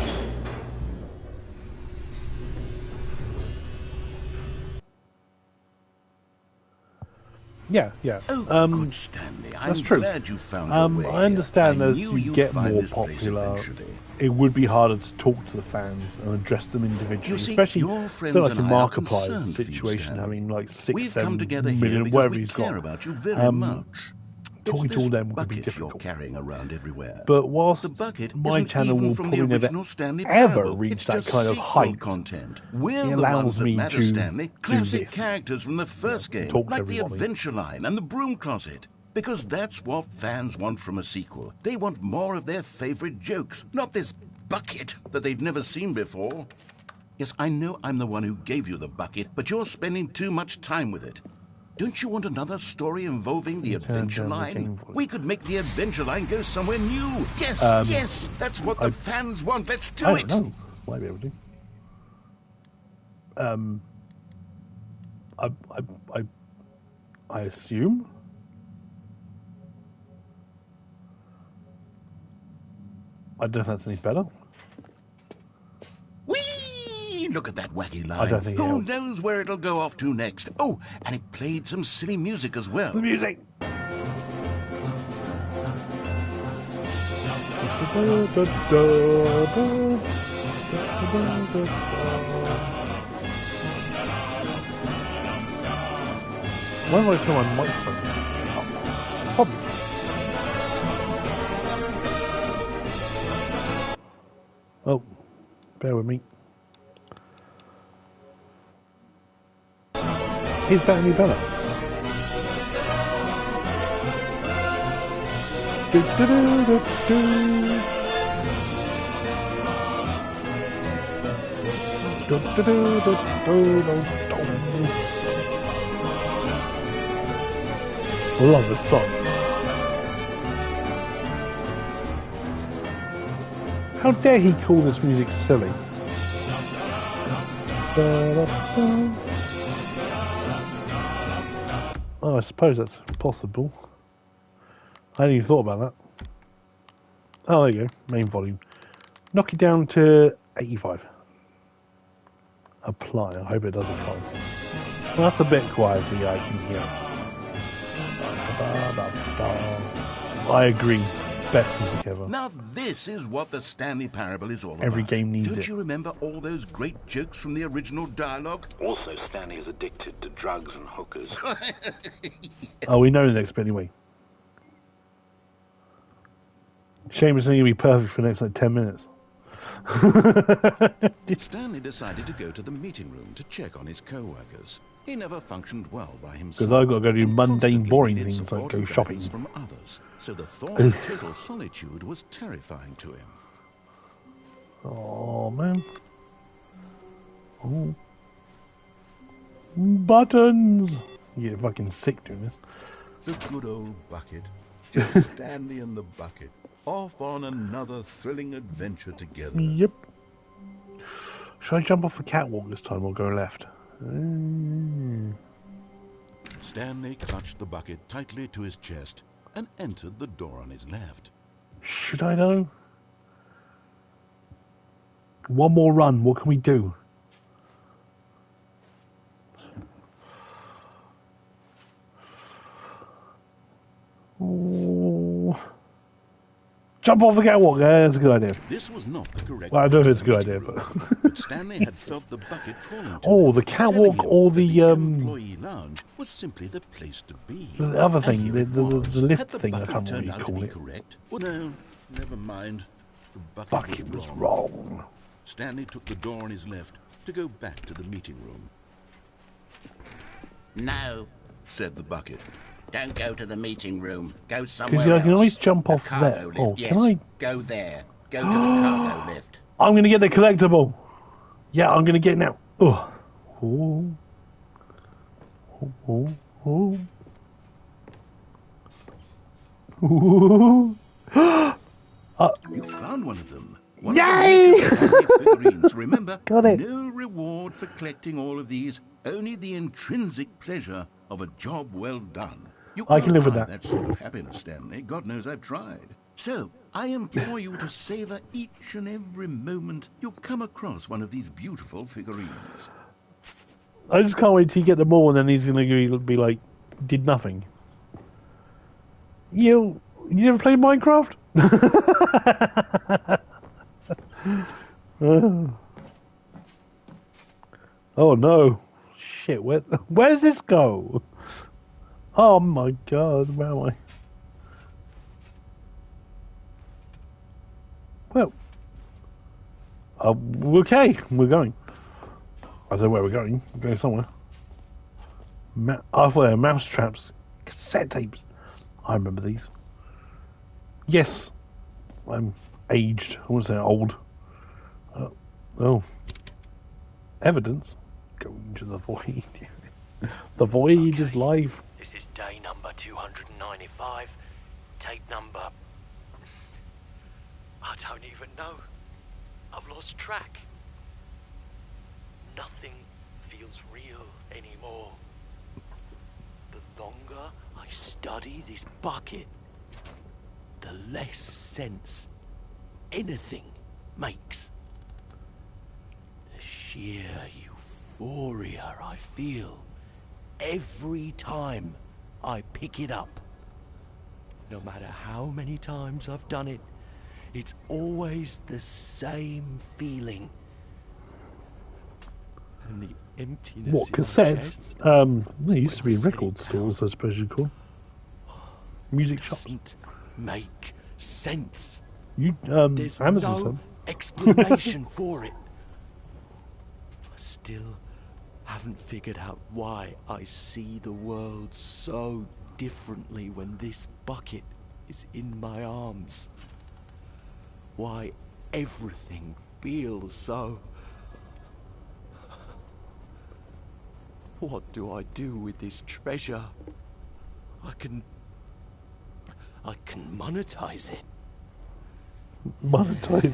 Speaker 1: Yeah, yeah.
Speaker 2: Oh, good Stanley.
Speaker 1: That's
Speaker 2: I'm
Speaker 1: true.
Speaker 2: glad you found your way.
Speaker 1: I understand
Speaker 2: I
Speaker 1: as
Speaker 2: knew
Speaker 1: you
Speaker 2: you'd
Speaker 1: get
Speaker 2: find
Speaker 1: more
Speaker 2: this place
Speaker 1: popular,
Speaker 2: eventually.
Speaker 1: it would be harder to talk to the fans and address them individually,
Speaker 2: You see,
Speaker 1: especially
Speaker 2: your friends
Speaker 1: so like
Speaker 2: and
Speaker 1: a
Speaker 2: I are
Speaker 1: Markiplier's
Speaker 2: concerned for you,
Speaker 1: situation,
Speaker 2: Stanley.
Speaker 1: having like 6,
Speaker 2: We've
Speaker 1: 7
Speaker 2: come together here
Speaker 1: million,
Speaker 2: because
Speaker 1: whatever
Speaker 2: we
Speaker 1: he's
Speaker 2: care
Speaker 1: got.
Speaker 2: about you very much.
Speaker 1: Talking
Speaker 2: It's
Speaker 1: to all
Speaker 2: this
Speaker 1: them would be
Speaker 2: bucket
Speaker 1: difficult.
Speaker 2: you're carrying around everywhere.
Speaker 1: But whilst
Speaker 2: the bucket
Speaker 1: my
Speaker 2: isn't
Speaker 1: channel
Speaker 2: even
Speaker 1: will
Speaker 2: from the
Speaker 1: probably never
Speaker 2: original Stanley
Speaker 1: ever
Speaker 2: Parable.
Speaker 1: reach
Speaker 2: It's
Speaker 1: that
Speaker 2: just
Speaker 1: kind of
Speaker 2: sequel
Speaker 1: height,
Speaker 2: content. We're
Speaker 1: it
Speaker 2: the
Speaker 1: allows
Speaker 2: ones that
Speaker 1: me
Speaker 2: matter,
Speaker 1: to
Speaker 2: Stanley.
Speaker 1: do
Speaker 2: Classic
Speaker 1: this.
Speaker 2: characters from the first game,
Speaker 1: talk to
Speaker 2: like the
Speaker 1: everybody.
Speaker 2: Adventure Line and the Broom Closet. Because that's what fans want from a sequel. They want more of their favorite jokes, not this bucket that they've never seen before. Yes, I know I'm the one who gave you the bucket, but you're spending too much time with it. Don't you want another story involving the Adventure Line? We could make the Adventure Line go somewhere new. Yes, yes, that's what the fans want. Let's do
Speaker 1: I
Speaker 2: it.
Speaker 1: don't know. Might be able to. I assume. I don't know if that's any better.
Speaker 2: Whee! Look at that wacky line.
Speaker 1: I don't think it
Speaker 2: Who
Speaker 1: helps.
Speaker 2: knows where it'll go off to next? Oh, and it played some silly music as well.
Speaker 1: The music. Why do I turn my microphone? Probably. Oh, bear with me. Is that any better? Do, do, do, do, do. Do, do, do, do, do, do. I love this song. How dare he call this music silly? Da-da-da. Oh, I suppose that's possible. I hadn't even thought about that. Oh, there you go. Main volume. Knock it down to 85. Apply. I hope it does apply. Well, that's a bit quiet, so yeah, I can hear it. I agree. Best music ever.
Speaker 2: Now this is what the Stanley Parable is all about.
Speaker 1: Every game needs
Speaker 2: Don't
Speaker 1: it.
Speaker 2: you remember all those great jokes from the original dialogue?
Speaker 5: Also, Stanley is addicted to drugs and hookers.
Speaker 1: Oh, we know the next bit anyway. Shame it's only going to be perfect for the next like 10 minutes.
Speaker 2: Stanley decided to go to the meeting room to check on his co-workers. He never functioned well by himself.
Speaker 1: Because I've got to go do
Speaker 2: He
Speaker 1: mundane,
Speaker 2: constantly
Speaker 1: boring
Speaker 2: needed
Speaker 1: things like
Speaker 2: support
Speaker 1: go
Speaker 2: and
Speaker 1: shopping.
Speaker 2: guidance from others, so the thought of total solitude was terrifying to him.
Speaker 1: Oh, man. Oh. Buttons! You get fucking sick doing this.
Speaker 2: The good old bucket. Just Stanley and the bucket. Off on another thrilling adventure together.
Speaker 1: Yep. Should I jump off the catwalk this time or go left?
Speaker 2: Stanley clutched the bucket tightly to his chest and entered the door on his left.
Speaker 1: Should I though? One more run. What can we do? Jump off the catwalk. Yeah, that's a good idea.
Speaker 2: This was not the correct.
Speaker 1: Well, I don't know if it's a good idea,
Speaker 2: but Stanley had felt the bucket calling to
Speaker 1: oh,
Speaker 2: him,
Speaker 1: the catwalk or the
Speaker 2: employee lounge was simply the place to be.
Speaker 1: The other thing, the lift
Speaker 2: the
Speaker 1: thing. I
Speaker 2: bucket
Speaker 1: can't
Speaker 2: turned
Speaker 1: really
Speaker 2: out
Speaker 1: call
Speaker 2: to be
Speaker 1: it.
Speaker 2: correct? Well, no, never mind. The
Speaker 1: Bucket was wrong.
Speaker 2: Stanley took the door on his left to go back to the meeting room.
Speaker 4: No,
Speaker 2: said the bucket.
Speaker 4: Don't go to the meeting room. Go somewhere else.
Speaker 1: Because I can always jump off
Speaker 4: cargo
Speaker 1: there.
Speaker 4: lift,
Speaker 1: Oh,
Speaker 4: yes.
Speaker 1: can I?
Speaker 4: Go there. Go to the cargo lift.
Speaker 1: I'm going to get the collectible. Yeah, I'm going to get it now. Oh. Oh. Oh. Oh. Oh.
Speaker 2: You found one of them.
Speaker 1: Yay!
Speaker 2: Figurines. Remember,
Speaker 1: got it.
Speaker 2: No reward for collecting all of these, only the intrinsic pleasure of a job well done. You
Speaker 1: I can live with
Speaker 2: buy
Speaker 1: that.
Speaker 2: sort of happiness, Stanley. God knows I've tried. So, I implore you to savor each and every moment you come across one of these beautiful figurines.
Speaker 1: I just can't wait till you get them all, and then he's going to be like, did nothing. You never played Minecraft? Oh no. Shit, where does this go? Oh my god, where am I? Well, okay, we're going. I don't know where we're going. We're going somewhere. There, mouse traps, cassette tapes. I remember these. Yes, I'm aged. I wouldn't say old. Oh, evidence. Going to the void. The void is life.
Speaker 7: This is day number 295. Tape number... I don't even know. I've lost track. Nothing feels real anymore. The longer I study this bucket, the less sense anything makes. The sheer euphoria I feel every time I pick it up. No matter how many times I've done it, it's always the same feeling. And the emptiness
Speaker 1: What,
Speaker 7: in my
Speaker 1: cassettes?
Speaker 7: chest,
Speaker 1: There used to be
Speaker 7: when I set
Speaker 1: record
Speaker 7: it
Speaker 1: stores, I suppose you'd call. Music shops.
Speaker 7: doesn't make sense.
Speaker 1: There's Amazon.
Speaker 7: No explanation for it. I still haven't figured out why I see the world so differently when this bucket is in my arms. Why everything feels so... What do I do with this treasure? I can monetize it.
Speaker 1: Monetize it.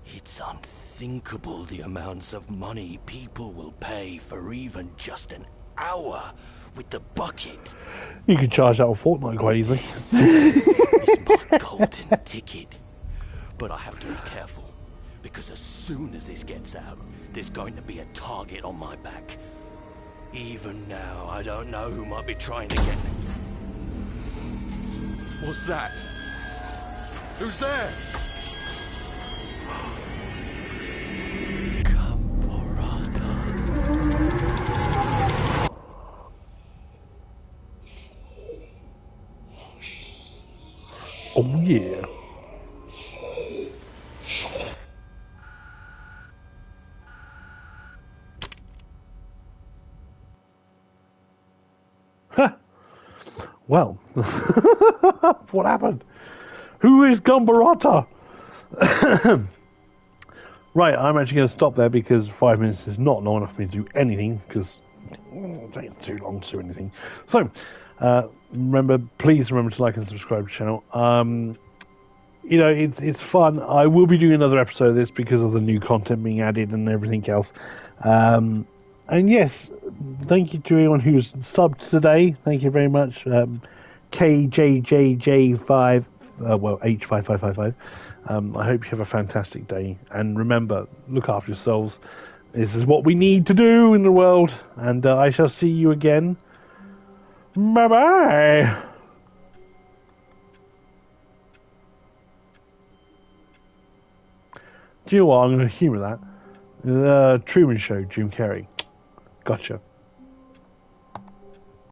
Speaker 7: It's unthinkable the amounts of money people will pay for even just an hour with the bucket.
Speaker 1: You could charge that on Fortnite quite easily.
Speaker 7: This is my golden ticket. But I have to be careful, because as soon as this gets out, there's going to be a target on my back. Even now, I don't know who might be trying to get me. What's that? Who's there?
Speaker 1: Oh yeah. Well, what happened? Who is Gumbarata? Right, I'm actually going to stop there because 5 minutes is not long enough for me to do anything, because it takes too long to do anything. So, please remember to like and subscribe to the channel. You know, it's fun. I will be doing another episode of this because of the new content being added and everything else. And yes, thank you to everyone who's subbed today. Thank you very much. KJJJ5, H5555. I hope you have a fantastic day. And remember, look after yourselves. This is what we need to do in the world. And I shall see you again. Bye-bye. Do you know what? I'm going to humour that. The Truman Show, Jim Carrey. Gotcha.